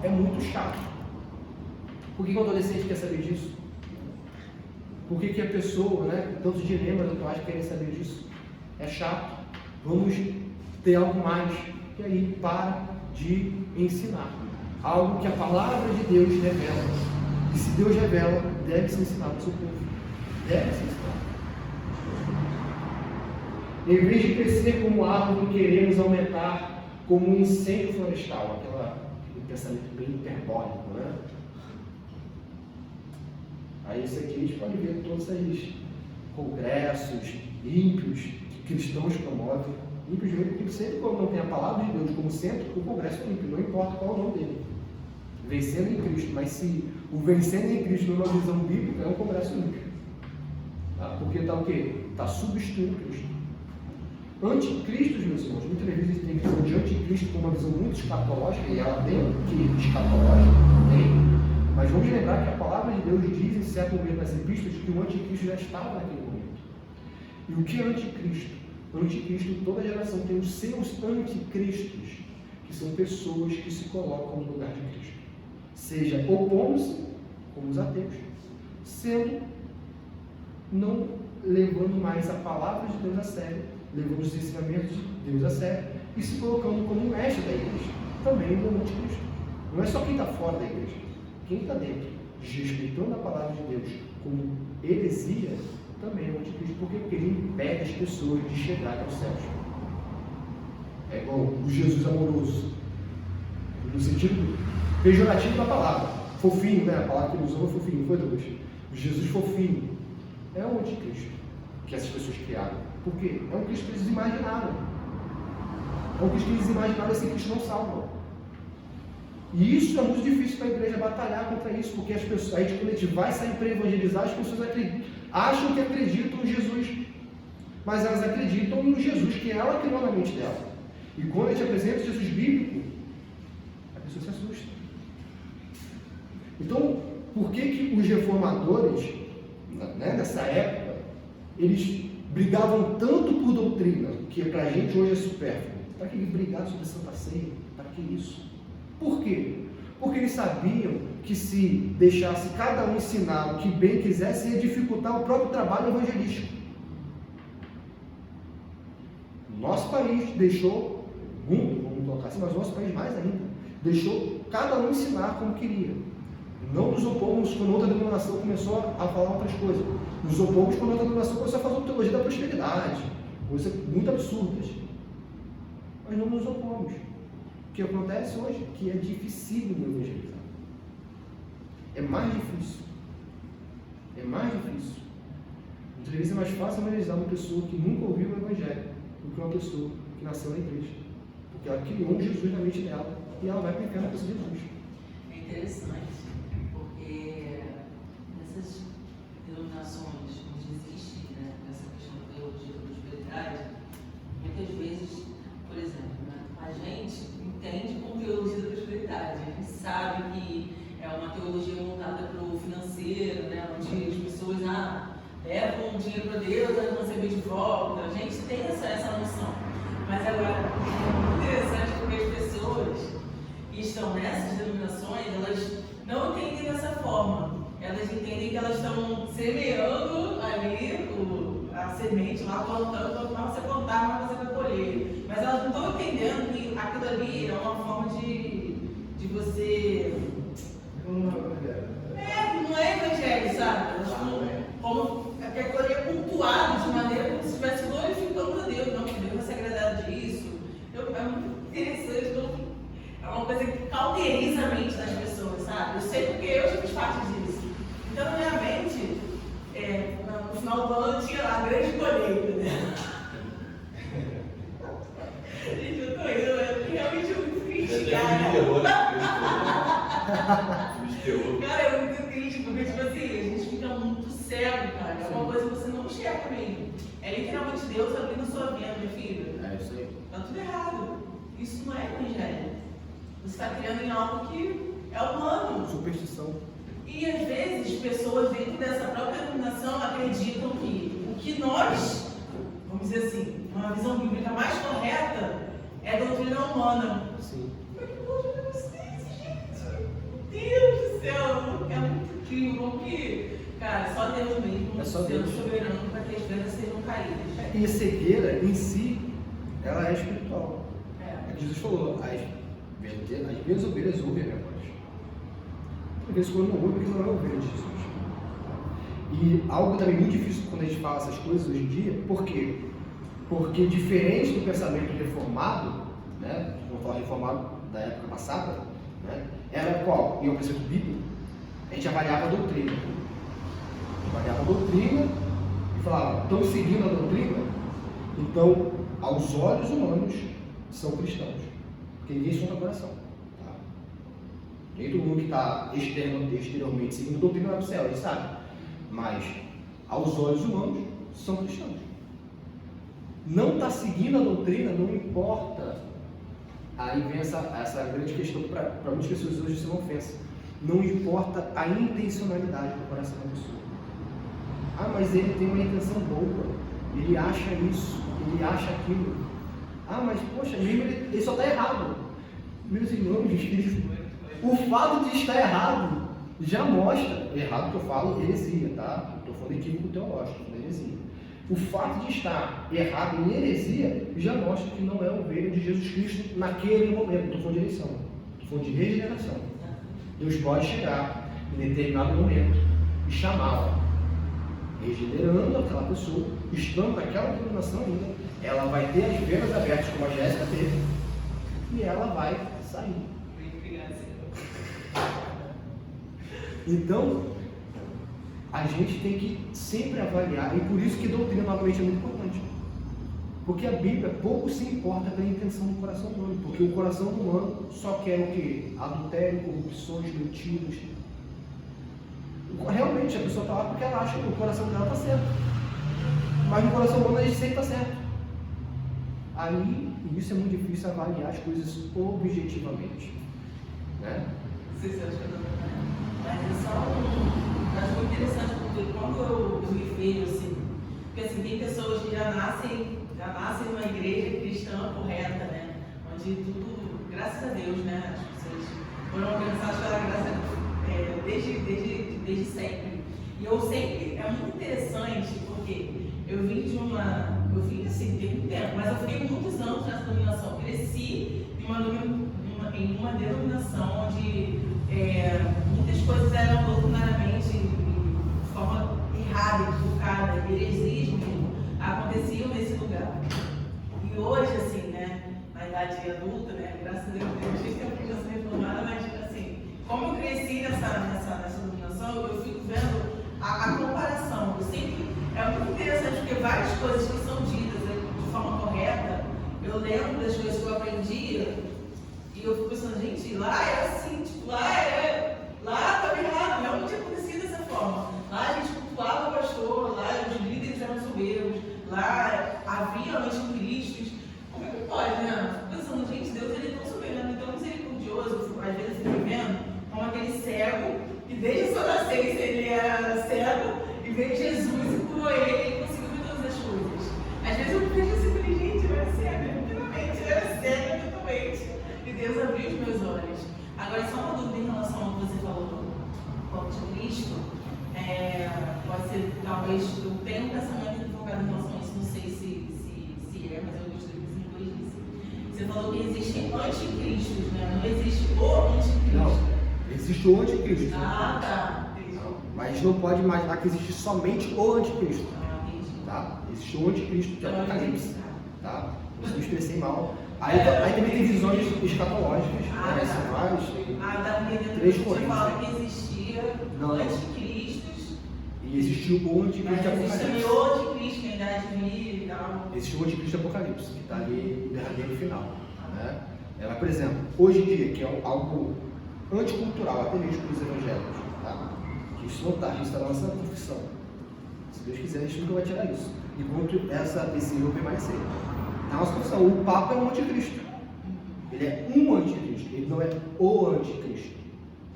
é muito chato. Por que o adolescente quer saber disso? Por que a pessoa, né, tantos dilemas atuais querem saber disso? É chato. Vamos ter algo mais. E aí para de ensinar. Algo que a palavra de Deus revela. E se Deus revela, deve ser ensinado ao seu povo. Deve ser ensinado. Em vez de crescer como árvore, queremos aumentar como um incêndio florestal. Aquele pensamento bem hiperbólico, né? Aí isso aqui a gente pode ver todos esses congressos ímpios que cristãos promovem. Ímpios mesmo, porque sempre quando não tem a palavra de Deus como centro, o congresso é ímpio, não importa qual é o nome dele. Vencendo em Cristo, mas se o vencendo em Cristo numa visão bíblica é um congresso ímpio. Tá? Porque está o quê? Está substituindo Cristo. Anticristo, meus irmãos, muitas vezes tem visão de anticristo com uma visão muito escatológica, e ela tem que escatológica, tem. Mas vamos lembrar que a palavra de Deus diz em certo momento nas epístolas que o anticristo já estava naquele momento. E o que é anticristo? Anticristo, toda geração tem os seus anticristos, que são pessoas que se colocam no lugar de Cristo. Seja opondo-se, como os ateus, sendo, não levando mais a palavra de Deus a sério, levando os ensinamentos de Deus a sério e se colocando como mestre da igreja. Também é um anticristo. Não é só quem está fora da igreja. Quem está dentro, respeitando a palavra de Deus como heresia, também é um anticristo. Por quê? Porque ele impede as pessoas de chegar aos céus. É igual o Jesus amoroso, no sentido pejorativo da palavra. Fofinho, né? A palavra que ele usou foi fofinho, foi Deus. O Jesus fofinho é um anticristo que essas pessoas criaram. Por quê? É um Cristo que eles imaginaram. É um Cristo que eles imaginaram, esse Cristo não salva. E isso é muito difícil para a igreja batalhar contra isso, porque as pessoas, aí quando a gente vai sair para evangelizar, as pessoas acham que acreditam em Jesus, mas elas acreditam no Jesus que ela criou na mente dela. E quando a gente apresenta o Jesus bíblico, a pessoa se assusta. Então, por que os reformadores, né, nessa época, eles brigavam tanto por doutrina, que para a gente hoje é supérfluo? Para que eles brigaram sobre Santa Ceia? Para que isso? Por quê? Porque eles sabiam que se deixasse cada um ensinar o que bem quisesse, ia dificultar o próprio trabalho evangelístico. Nosso país deixou, vamos colocar assim, mas o nosso país mais ainda, deixou cada um ensinar como queria. Não nos opomos quando outra denominação começou a falar outras coisas. Nos opomos quando outra denominação começou a fazer uma teologia da prosperidade, coisas muito absurdas. Mas não nos opomos. O que acontece hoje? Que é difícil evangelizar. É mais difícil. É mais difícil. Muitas vezes é mais fácil evangelizar uma pessoa que nunca ouviu o Evangelho do que uma pessoa que nasceu na igreja. Porque ela criou um Jesus na mente dela e ela vai pecar na pessoa de Jesus. É interessante, porque nessas denominações onde existe, né, essa questão da teologia da prosperidade, muitas vezes, por exemplo, né, a gente entende como teologia da prosperidade. A gente sabe que é uma teologia voltada para o financeiro, né, onde as pessoas levam dinheiro para Deus, vão receber de volta. A gente tem essa noção. Mas agora, é interessante porque as pessoas que estão nessas denominações, elas não entendem dessa forma. Elas entendem que elas estão semeando ali a semente, lá plantando, para você plantar, para você vai colher. Mas elas não estão entendendo que aquilo ali é uma forma de você... não é evangelho, sabe? Elas estão como que aquilo ali é pontuado de maneira como se estivesse glorificando a Deus. Não, que Deus vai se agradar disso. É muito interessante, então, é uma coisa que cauteriza a mente das pessoas, sabe? Eu sei porque eu já fiz parte disso. Então, na minha mente, no final do ano tinha lá a grande colheita, né? Gente, eu tô indo, é realmente muito triste, cara, é muito triste, porque, tipo assim, a gente fica muito cego, cara. É uma coisa que você não enxerga mesmo. É literalmente Deus abrindo sua vida, minha filha. É isso aí. Tá tudo errado. Isso não é evangelho. Você está criando em algo que é humano. Superstição. E às vezes, pessoas dentro dessa própria denominação acreditam que o que nós, vamos dizer assim, uma visão bíblica mais correta é a doutrina humana. Sim. Como é que pode ser isso, gente? Deus do céu, é muito incrível, porque, cara, só Deus mesmo, É só Deus. sendo soberano para que as vendas sejam caídas. E a cegueira em si, ela é espiritual. É. É que Jesus falou, as minhas ovelhas ouvem a minha voz. Às vezes quando não ouve, porque não é ovelha de Jesus. E algo também muito difícil quando a gente fala essas coisas hoje em dia, por quê? Porque diferente do pensamento reformado, né, vamos falar reformado da época passada, né, era qual? E o pensamento bíblico, a gente avaliava a doutrina. Avaliava a doutrina e falava, estão seguindo a doutrina? Então, aos olhos humanos, são cristãos. Porque ninguém sonda o coração. Tá? Nem todo mundo que está exteriormente seguindo a doutrina vai para o céu, ele sabe. Mas, aos olhos humanos, são cristãos. Não está seguindo a doutrina, não importa. Aí vem essa grande questão que para muitas pessoas hoje isso é uma ofensa. Não importa a intencionalidade do coração da pessoa. Ah, mas ele tem uma intenção boa. Ele acha isso, ele acha aquilo. Ah, mas poxa, mesmo ele só está errado. Meus irmãos, o fato de estar errado já mostra, errado que eu falo, heresia, tá? Estou falando equívoco teológico, não é heresia. O fato de estar errado em heresia já mostra que não é ovelha de Jesus Cristo naquele momento. Estou falando de eleição, estou falando de regeneração. Deus pode chegar em determinado momento e chamá-la, regenerando aquela pessoa, estando naquela denominação ainda, ela vai ter as venas abertas, como a Jéssica teve, e ela vai sair. Então, a gente tem que sempre avaliar, e por isso que doutrina novamente é muito importante. Porque a Bíblia pouco se importa pela intenção do coração humano, porque o coração humano só quer o quê? Adultério, corrupções, mentiras. Realmente, a pessoa está lá porque ela acha que o coração dela está certo. Mas no coração humano a gente sempre está certo. Aí, isso é muito difícil avaliar as coisas objetivamente. Né? Não sei se eu acho que eu estou mas é só eu acho muito interessante, porque quando eu me vejo assim, porque assim, tem pessoas que já nascem numa igreja cristã correta, né? Onde tudo, graças a Deus, né? As pessoas foram alcançadas pela graça desde sempre. E eu sempre, é muito interessante, porque eu vim assim, tem muito tempo, mas eu fiquei muitos anos nessa denominação. Cresci em uma denominação onde muitas coisas eram doutrinariamente de forma errada, equivocada, heresismo, aconteciam nesse lugar. E hoje, assim, né, na idade adulta, né, graças a Deus, eu sou reformada, mas assim, como eu cresci nessa denominação, eu fico vendo a comparação. Eu sempre, é muito interessante porque várias coisas que são ditas de forma correta, eu lembro das coisas que eu aprendia e eu fico pensando, gente, lá era assim, tipo, lá estava errado, realmente acontecia dessa forma. Lá a gente cultuava o pastor, lá os líderes eram soberbos, lá havia anticristos. Como é que pode, né? Fico pensando, gente, Deus ele é tão soberano, tão misericordioso, às vezes eu fico vendo como aquele cego, que desde a sua nascença ele era cego, e veio Jesus e curou ele e conseguiu ver todas as coisas. Às vezes eu vejo assim, falei, gente, eu era cego, finalmente, eu era cego totalmente. E Deus abriu os meus olhos. Agora, só uma dúvida em relação ao que você falou do anticristo. Pode ser, talvez, eu tenho um pensamento equivocado em relação a isso, não sei se é, mas eu gostaria que você me corrigisse. Você falou que existem anticristos, né? Não existe o anticristo. Não, existe o anticristo. Ah, tá. Mas não pode imaginar que existe somente o anticristo. Entendi. Tá? Existe o anticristo de Apocalipse. Tá? Eu me expressei mal. Aí também tem visões escatológicas, né? São vários. Tá entendendo. 3 Você Coríntios. falou que existia Não. anticristos. E existe o anticristo Mas de existe também Apocalipse. o anticristo na idade de milho e tal. Existe o anticristo de Apocalipse, que está ali no derradeiro final. Né? Ela, por exemplo, hoje em dia, que é algo anticultural, até mesmo para os evangélicos, tá? Que isso não está, isso está na nossa confissão. Se Deus quiser, a gente nunca vai tirar isso. Enquanto esse erro permanecer. Na nossa confissão, o Papa é um anticristo. Ele é um anticristo, ele não é o anticristo.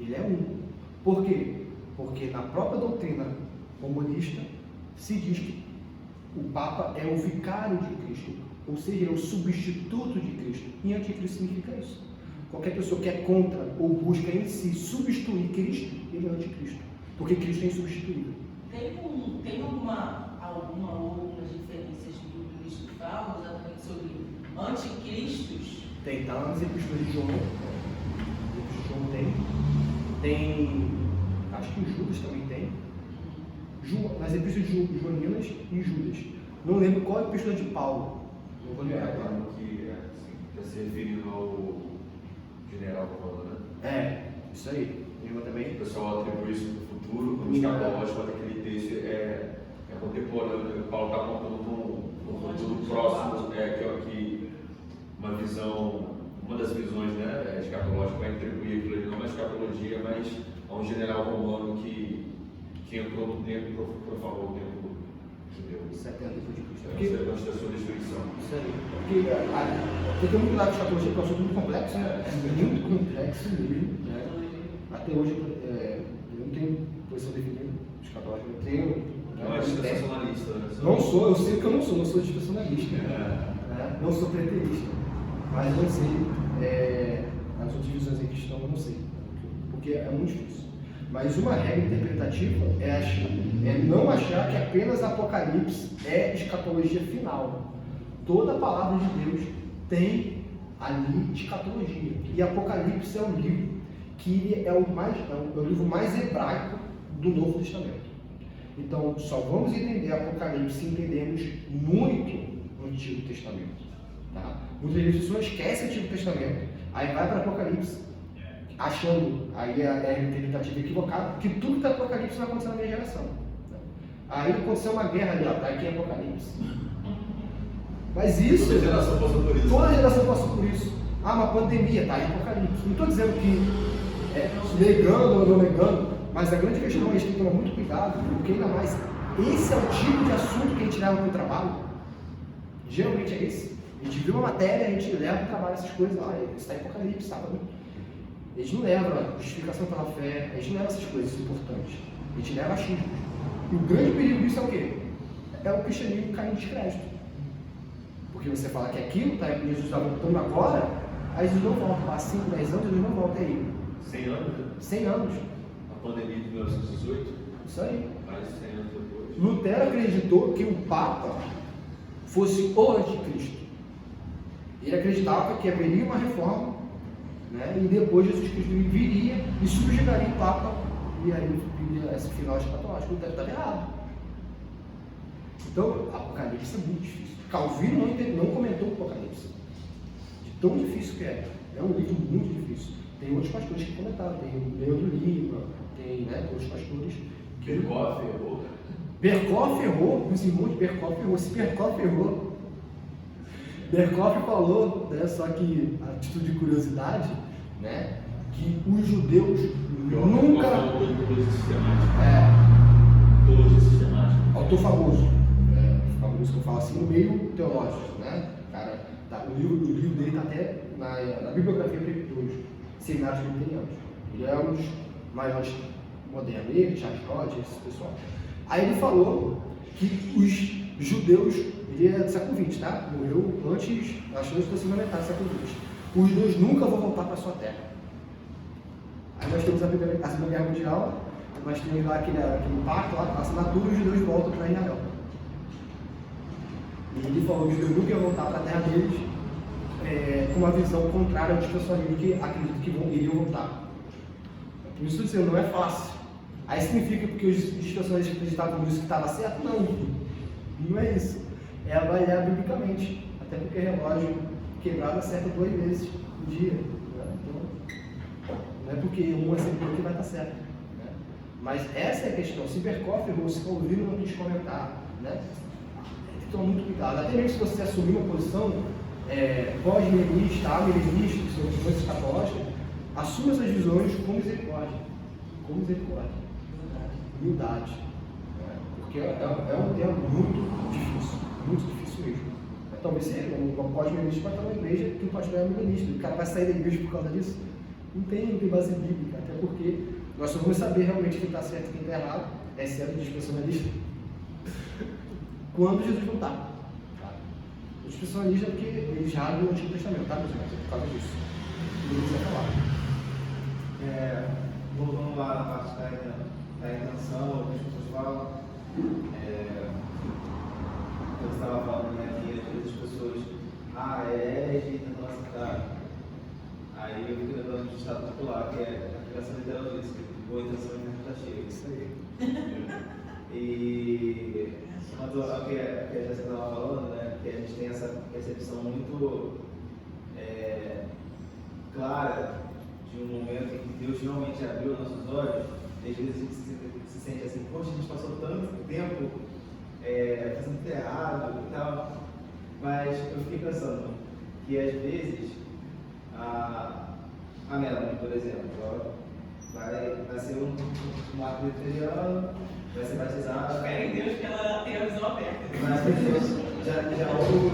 Ele é um. Por quê? Porque na própria doutrina comunista se diz que o Papa é o vicário de Cristo, ou seja, é o substituto de Cristo. E anticristo significa isso. Qualquer pessoa que é contra ou busca em si substituir Cristo, ele é anticristo. Porque Cristo é insubstituível. Tem algumas diferenças bíblicas que falam exatamente sobre anticristos? Tem, tá lá nas epístolas de João. Tem, acho que em Judas também tem. Nas epístolas de Joaninas e Judas. Não lembro qual é a epístola de Paulo. Não vou lembrar agora. Que está se referindo ao general Romano, né? Isso aí. Lembra também? O pessoal atribui isso no futuro, como escatológico, quando aquele texto é contemporâneo. Paulo está apontando para um futuro próximo, que uma visão, uma das visões, né, escatológica vai atribuir aquilo ali, não uma escatologia, mas a um general romano que entrou no tempo e profanou o tempo judeu. 70 depois de Cristo. Antes da sua destruição. Isso aí. Porque tem que ter muito cuidado com a escatologia, porque é um assunto muito complexo, né? É muito complexo mesmo, né? Até hoje eu não tenho posição definida escatológica, eu tenho. Não é dispensacionalista, né? Não sou, eu sei que eu não sou dispensacionalista. Né? Não sou preterista. Mas eu sei, as outras visões em questão eu não sei. Porque é muito difícil. Mas uma regra interpretativa é não achar que apenas Apocalipse é escatologia final. Toda a palavra de Deus tem ali escatologia. E Apocalipse é um livro que é o livro mais hebraico do Novo Testamento. Então, só vamos entender Apocalipse se entendermos muito o Antigo Testamento. Tá? Muitas vezes as pessoas esquecem o Antigo Testamento, aí vai para Apocalipse, achando, aí é a interpretativa equivocada, que tudo que está em Apocalipse vai acontecer na minha geração. Né? Aí aconteceu uma guerra ali, está aqui em Apocalipse. Mas isso. Toda geração passou por isso. Toda geração passou por isso. Uma pandemia, está em Apocalipse. Não estou dizendo que negando ou não negando, mas a grande questão é que a gente tem que tomar muito cuidado, porque ainda mais, esse é o tipo de assunto que a gente leva para o trabalho. Geralmente é esse. A gente viu uma matéria, a gente leva para o trabalho essas coisas, isso está em Apocalipse, sabe? A gente não leva justificação pela fé, a gente não leva essas coisas importantes. A gente leva achismo. E o grande perigo disso é o quê? É o cristianismo cair em descrédito. Porque você fala que aquilo está em Jesus está voltando agora, aí Jesus não volta. Há 5, 10 anos, Jesus não volta aí. 100 anos, né? 100 anos. A pandemia de 1918. Isso aí. Mais de 100 anos depois. Lutero acreditou que o Papa fosse o anticristo. Ele acreditava que haveria uma reforma, né? E depois Jesus Cristo viria e subjugaria o Papa, e aí viria esse final escatológico. Lutero estava errado. Então, Apocalipse é muito difícil. Calvino não comentou o Apocalipse. De tão difícil que é. É um livro muito difícil. Tem outros pastores que comentaram, tem o Leandro Lima, tem outros pastores. Berkoff errou. Berkoff errou, os irmãos de Berkoff errou. Se Berkoff errou, Berkoff falou, né, só que a título de curiosidade, né, que os judeus nunca. Teologia sistemática. Autor famoso, famoso que eu falo assim, no meio teológico, né? Cara, o livro dele está até na bibliografia dos seminários presbiterianos. Ele é um dos maiores modernos, ele, Charles Hodge, esse pessoal. Aí ele falou que os judeus, ele é do século XX, tá? Morreu antes da segunda metade do século XX. Os judeus nunca vão voltar para a sua terra. Aí nós temos a Segunda Guerra Mundial, nós temos lá aquele pacto, lá, a assinatura, e os judeus voltam para Israel. E ele falou que os judeus nunca iam voltar para a terra deles, com uma visão contrária ao dispensacionalismo, que acreditam que iriam voltar. Por isso, dizendo, não é fácil. Aí significa porque os dispensacionalistas acreditavam nisso que estava certo? Não é isso. É avaliar biblicamente. Até porque relógio quebrado acerta 2 vezes no dia. Né? Então, não é porque um acertou que vai estar certo. Né? Mas essa é a questão. Se Berkoff errou, se Calvino não quis comentar, né? Tem que tomar muito cuidado. Até mesmo se você assumir uma posição pós-milenista, amilenista, que são visões escatológicas, assuma essas visões com misericórdia. Com misericórdia. Humildade. Porque é um tema muito difícil mesmo. Talvez seja um pós-milenista para estar na igreja que o pastor é milenista. O cara vai sair da igreja por causa disso? Não tem base bíblica, até porque nós só vamos saber realmente quem está certo e quem está errado, exceto o dispensacionalista, quando Jesus voltar. Tá? O dispensacionalista é porque eles rasgam o Antigo Testamento, tá, meus irmãos? É por causa disso. ele quiser falar. Voltando lá na parte da intenção, que as pessoas falam, eu estava falando, né, que às vezes as pessoas, herege, tentando acertar. Aí eu fico lembrando do estado popular, que é a criação literalista, que boa intenção e não está cheia. Isso aí. Mas o que a Jéssica estava falando, né, que a gente tem essa percepção muito clara de um momento em que Deus realmente abriu nossos olhos, e às vezes a gente se sente assim, poxa, a gente passou tanto tempo fazendo tudo errado e tal, mas eu fiquei pensando que às vezes a Melanie, por exemplo, ela vai ser um ato literiano, vai ser batizada. Espero em Deus que ela tenha a visão aberta. Mas já houve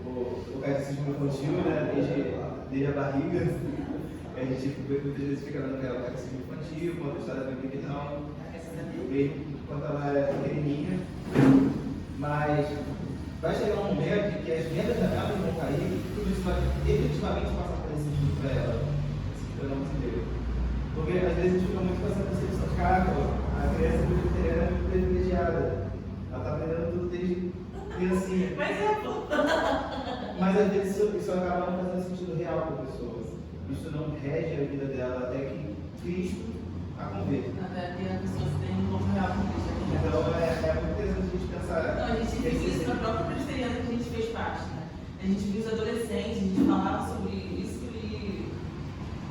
o catecismo infantil, né, desde a barriga. A gente muitas vezes fica dando ela catecismo infantil, conta a história da bíblia e tal, mesmo quando ela é pequenininha. Mas vai chegar um momento em que as vendas da casa vão cair e tudo isso vai efetivamente passar por esse sentido para ela, esse programa de Deus. Porque às vezes a gente fica muito com essa percepção de a criança presbiteriana é muito privilegiada. Ela está aprendendo tudo desde criancinha. Mas às vezes isso acaba não fazendo sentido real para a pessoa. Isso não rege a vida dela até que Cristo a converta. Até que a pessoa se tenha um novo real com Cristo. Então é muito interessante a gente pensar. Não, a gente viu isso na própria presbiteriana que a gente fez parte, né? A gente viu os adolescentes, a gente falava sobre isso e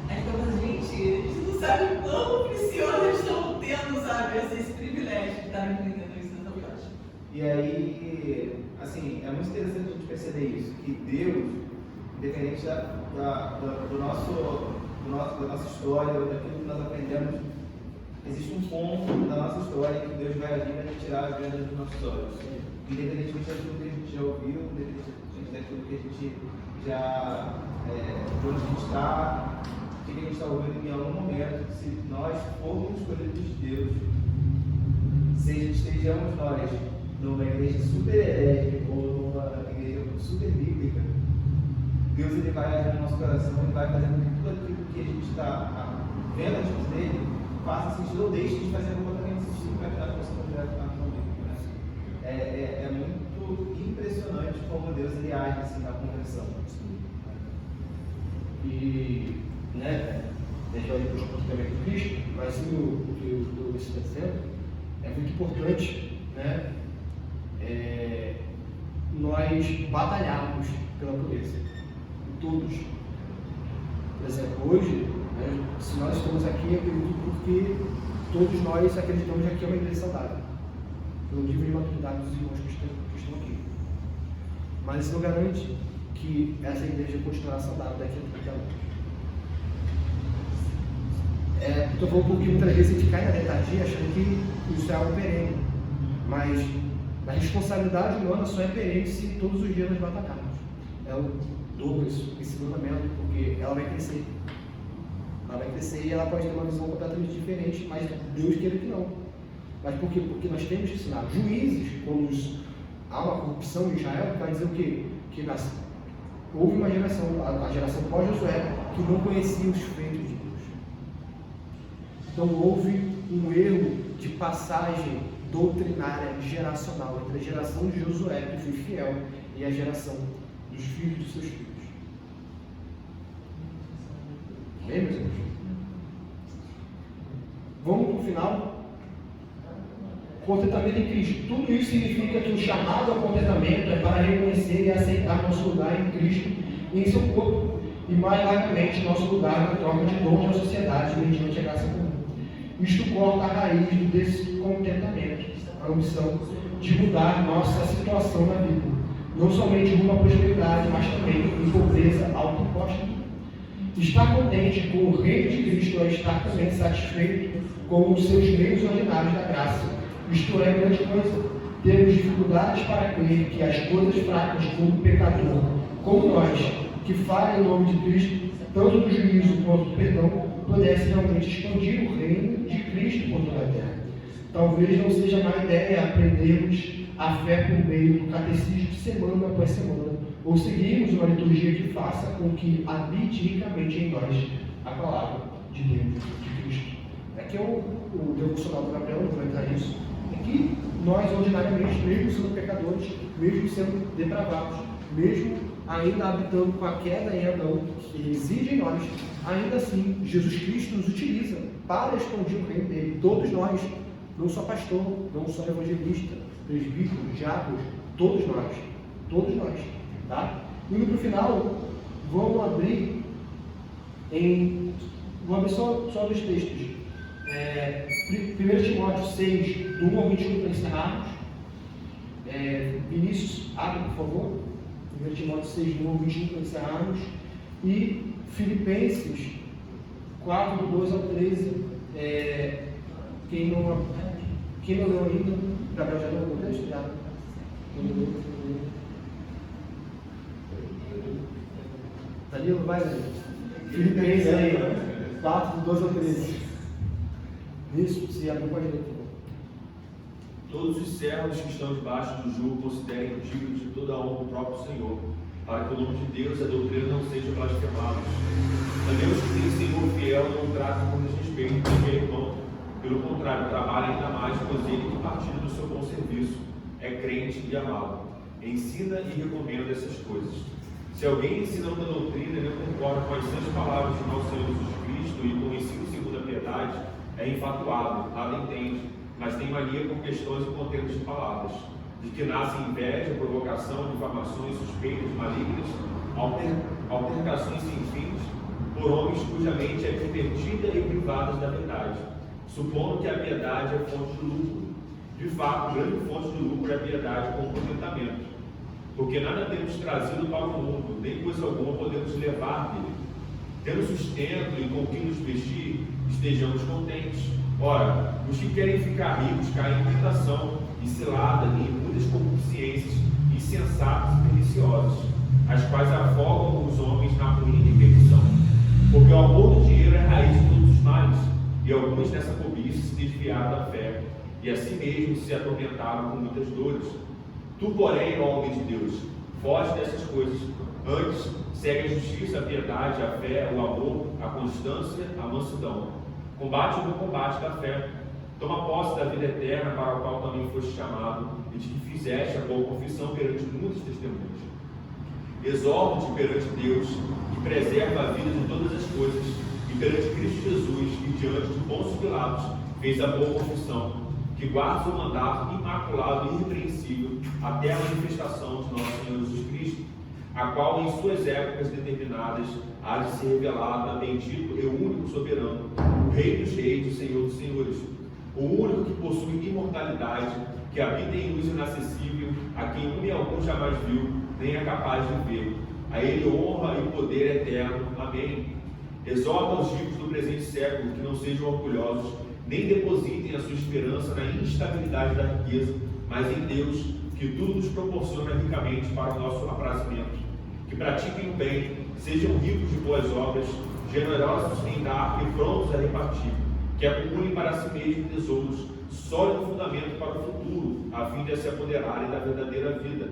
a gente falava, gente, a gente não sabe o quão precioso eles estão tendo, sabe? Esse privilégio de estarem aprendendo isso nessa viagem. E aí, assim, é muito interessante a gente perceber isso, que Deus, independente da nossa história, ou daquilo que nós aprendemos, existe um ponto da nossa história que Deus vai agir para tirar as vendas dos nossos olhos. Independentemente daquilo que a gente já ouviu, independentemente daquilo que a gente já. De onde a gente está, o que a gente está ouvindo em algum momento, se nós formos escolhidos de Deus, estejamos nós numa igreja super herege ou numa igreja super bíblica, Deus ele vai agir no nosso coração, ele vai fazendo com que tudo aquilo que a gente está vendo a gente dele faça sentido ou deixe de fazer completamente sentido para que a nossa comunidade está comigo. É muito impressionante como Deus ele age assim, na conversão. E, né, deixa eu ir para os pontos também do Cristo, mas sim o que o Luiz está dizendo, é muito importante, né, nós batalharmos pela pureza. Todos. Por exemplo, hoje, né, se nós estamos aqui, acredito porque todos nós acreditamos que aqui é uma igreja saudável. Pelo nível de maturidade dos irmãos que estão aqui. Mas isso não garante que essa igreja continuará saudável daqui a 30 anos. Estou falando porque muitas vezes a gente cai na letargia achando que isso é algo perene. Mas a responsabilidade humana só é perene se todos os dias nós batalharmos. Eu dou esse mandamento porque ela vai crescer. Ela vai crescer e ela pode ter uma visão completamente diferente, mas Deus queira que não. Mas por quê? Porque nós temos que ensinar. Juízes, quando há uma corrupção em Israel, vai dizer o quê? Que houve uma geração, a geração pós-Josué, que não conhecia os feitos de Deus. Então houve um erro de passagem doutrinária geracional entre a geração de Josué, que foi fiel, e a geração dos filhos dos seus filhos. Bem, meus irmãos? Vamos para o final. Contentamento em Cristo. Tudo isso significa que o chamado ao contentamento é para reconhecer e aceitar nosso lugar em Cristo e em seu corpo, e mais largamente nosso lugar na troca de dons na sociedade mediante a graça comum. Isto corta a raiz do descontentamento, a ambição de mudar nossa situação na vida, não somente rumo à prosperidade, mas também em pobreza autoimposta. Estar contente com o reino de Cristo é estar também satisfeito com os seus meios ordinários da graça. Isto é grande coisa. Temos dificuldades para crer que as coisas fracas como pecador, como nós, que falha em nome de Cristo, tanto do juízo quanto do perdão, pudesse realmente expandir o reino de Cristo por toda a terra. Talvez não seja má ideia aprendermos a fé por meio do catecismo de semana após semana, ou seguimos uma liturgia que faça com que habite ricamente em nós a palavra de Deus, de Cristo. Aqui é o devocional do Gabriel, não vou entrar nisso. É que nós, ordinariamente, mesmo sendo pecadores, mesmo sendo depravados, mesmo ainda habitando com a queda em Adão, que exige em nós, ainda assim, Jesus Cristo nos utiliza para expandir o reino dele. Todos nós, não só pastor, não só evangelista, presbítero, diáconos, todos nós, tá? Indo para o final, vamos abrir só dois textos. 1 Timóteo 6, do 1 ao 21 para encerrarmos. Vinícius, abre por favor. 1 Timóteo 6, do 1 ao 21 para encerrarmos. E Filipenses 4, do 2 ao 13. Quem não leu ainda, Gabriel já leu o texto? Já. Danilo, vai ler. Filipenses aí, 4, do 2 ao 13. Isso, se abre, pode ler, por favor. Todos os servos que estão debaixo do jugo considerem dignos de toda a honra o próprio Senhor, para que o nome de Deus e a doutrina não sejam blasfemados. Também os que têm Senhor fiel não tratam com desrespeito qualquer irmão. Pelo contrário, trabalha ainda mais, pois ele que partilha do seu bom serviço é crente e amado. Ensina e recomenda essas coisas. Se alguém ensina uma doutrina e não concorda com as santas palavras de nosso Senhor Jesus Cristo e com o ensino segundo a piedade, é infatuado, nada entende, mas tem mania por questões e contendas de palavras, de que nasce inveja, provocação, difamações, suspeitas, malignas, altercações sem fins, por homens cuja mente é pervertida e privada da verdade, supondo que a piedade é fonte de lucro. De fato, grande fonte de lucro é a piedade com contentamento, porque nada temos trazido para o mundo, nem coisa alguma podemos levar dele. Tendo sustento e com que nos vestir, estejamos contentes. Ora, os que querem ficar ricos caem em tentação, em cilada, em muitas concupiscências, insensatas e perniciosas, as quais afogam os homens na ruína e perdição. Porque o amor do dinheiro é a raiz de todos os males, e alguns nessa cobiça se desviaram da fé, e assim mesmo se atormentaram com muitas dores. Tu, porém, ó homem de Deus, foge dessas coisas. Antes, segue a justiça, a piedade, a fé, o amor, a constância, a mansidão. Combate o bom combate da fé. Toma posse da vida eterna, para a qual também foste chamado, e de que fizeste a boa confissão perante muitos testemunhos. Exorto-te perante Deus, que preserva a vida de todas as coisas, e perante Cristo Jesus, que diante de Pôncio Pilatos fez a boa confissão, que guarda o mandato imaculado e irrepreensível até a manifestação de nosso Senhor Jesus Cristo, a qual em suas épocas determinadas há de ser revelada, bendito e único soberano, o Rei dos Reis e o Senhor dos Senhores, o único que possui imortalidade, que habita em luz inacessível, a quem um e algum jamais viu, nem é capaz de ver. A ele honra e poder eterno. Amém. Exorta os ricos do presente século que não sejam orgulhosos, nem depositem a sua esperança na instabilidade da riqueza, mas em Deus, que tudo nos proporciona ricamente para o nosso aprazimento. Que pratiquem o bem, sejam ricos de boas obras, generosos em dar e prontos a repartir. Que acumulem para si mesmos tesouros, sólido fundamento para o futuro, a fim de se apoderarem da verdadeira vida.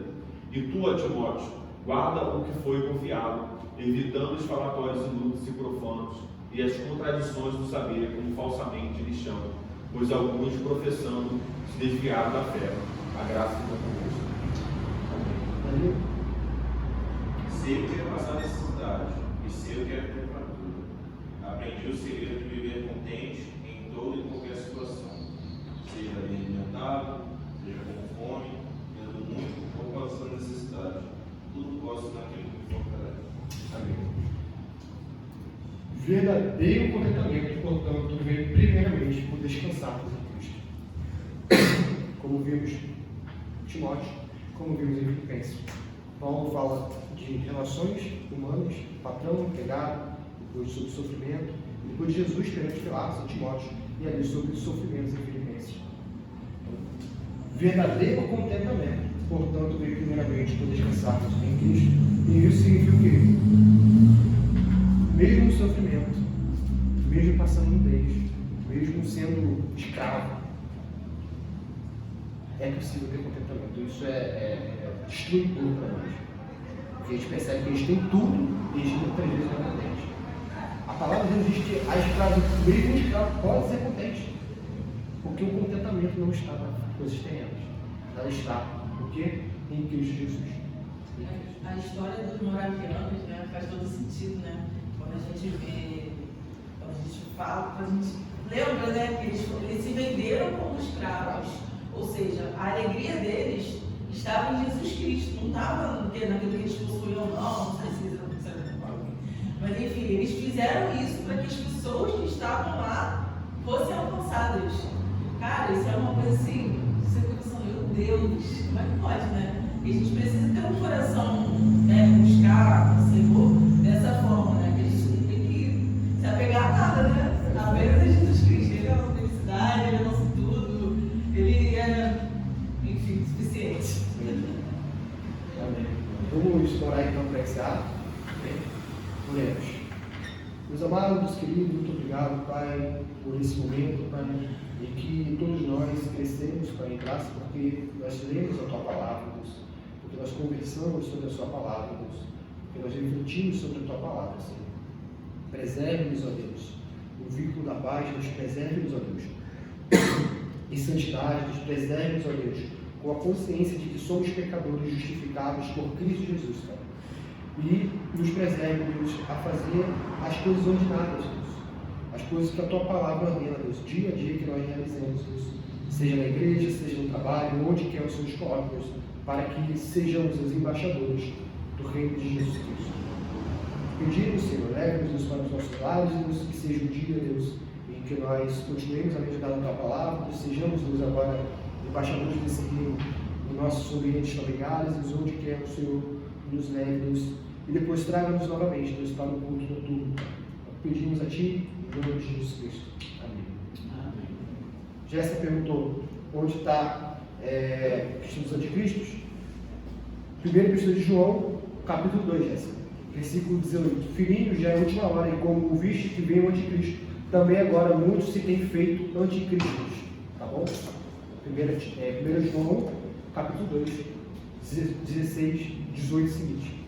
E tu, Timóteo, guarda o que foi confiado, evitando os falatórios inúteis e profanos, e as contradições do saber, como falsamente lhes chamam, pois alguns, professando, se desviaram da fé. A graça de Deus. Amém. Sei o que é passar necessidade, e sei o que é ter fartura. Aprendi o segredo de viver contente em toda e qualquer situação, seja bem alimentado, seja com fome, tendo muito ou passando necessidade. Tudo posso naquilo que me fortalece. Amém. Verdadeiro contentamento, portanto, vem primeiramente por descansarmos em Cristo. Como vimos em Timóteo, como vimos em Filipenses. Paulo fala de relações humanas, patrão, empregado, depois sobre sofrimento, e depois de Jesus perante Pilatos em Timóteo, e ali sobre sofrimentos em Filipenses. Verdadeiro contentamento, portanto, vem primeiramente por descansarmos em Cristo. E isso significa o quê? Mesmo no sofrimento, mesmo passando nudez, mesmo sendo escravo, é possível ter contentamento. Isso é destruidor para nós. Porque a gente percebe que eles têm tudo e eles não 3 vezes não é contente. A palavra de Deus diz que a escravo, mesmo o escravo pode ser contente. Porque o contentamento não está nas coisas terrenas. Ela está, o quê? Em Cristo Jesus. A história dos moravianos, né, faz todo sentido, né? Quando a gente vê, quando a gente fala, quando a gente lembra, né, que eles se venderam como escravos. Ou seja, a alegria deles estava em Jesus Cristo, não estava naquilo que eles possuíam, não sei se eles mas enfim, eles fizeram isso para que as pessoas que estavam lá fossem alcançadas. Cara, isso é uma coisa assim, você pensa, meu Deus, como é que pode, né? E a gente precisa ter um coração, né, buscar o Senhor dessa forma, né? Que a gente tem que se apegar a nada, né? A beira de Jesus Cristo, Ele é a nossa felicidade, Ele é o nosso tudo, Ele é, enfim, suficiente. Amém. Vamos orar então para esse ato. Oremos. Meus amados, queridos, muito obrigado, Pai, por esse momento, Pai, em que todos nós crescemos, Pai, em graça, porque nós lemos a Tua Palavra, Deus, porque nós conversamos sobre a Sua Palavra, Deus, porque nós refletimos sobre a Tua Palavra, Senhor. Preserve-nos, ó Deus, no vínculo da paz, nos preserve-nos, ó Deus, em santidade, nos preserve-nos, ó Deus, com a consciência de que somos pecadores justificados por Cristo Jesus, Pai. E nos preserve, Deus, a fazer as coisas ordinárias, Deus. As coisas que a Tua Palavra ordena, Deus, dia a dia que nós realizamos, Deus. Seja na igreja, seja no trabalho, onde quer o Senhor nos coloque, Deus, para que sejamos os embaixadores do Reino de Jesus Cristo. Pedimos, Senhor, leve-nos para os nossos lares, Deus, que seja o dia, Deus, em que nós continuemos a meditar na Tua Palavra, Deus, sejamos, Deus, agora embaixadores desse reino, nos nossos ambientes familiares, Deus, onde quer o Senhor nos leve, Deus, e depois traga-nos novamente, Deus, para o culto noturno. Pedimos a Ti, em nome de Jesus Cristo. Amém. Amém. Jéssica perguntou onde está a questão dos anticristos. 1 Epístola de João, capítulo 2, Jéssica, versículo 18. Filhinhos, já é a última hora, e como ouviste que vem o anticristo, também agora muitos se têm feito anticristos. Tá bom? 1 João, capítulo 2, 16, 18 e seguinte.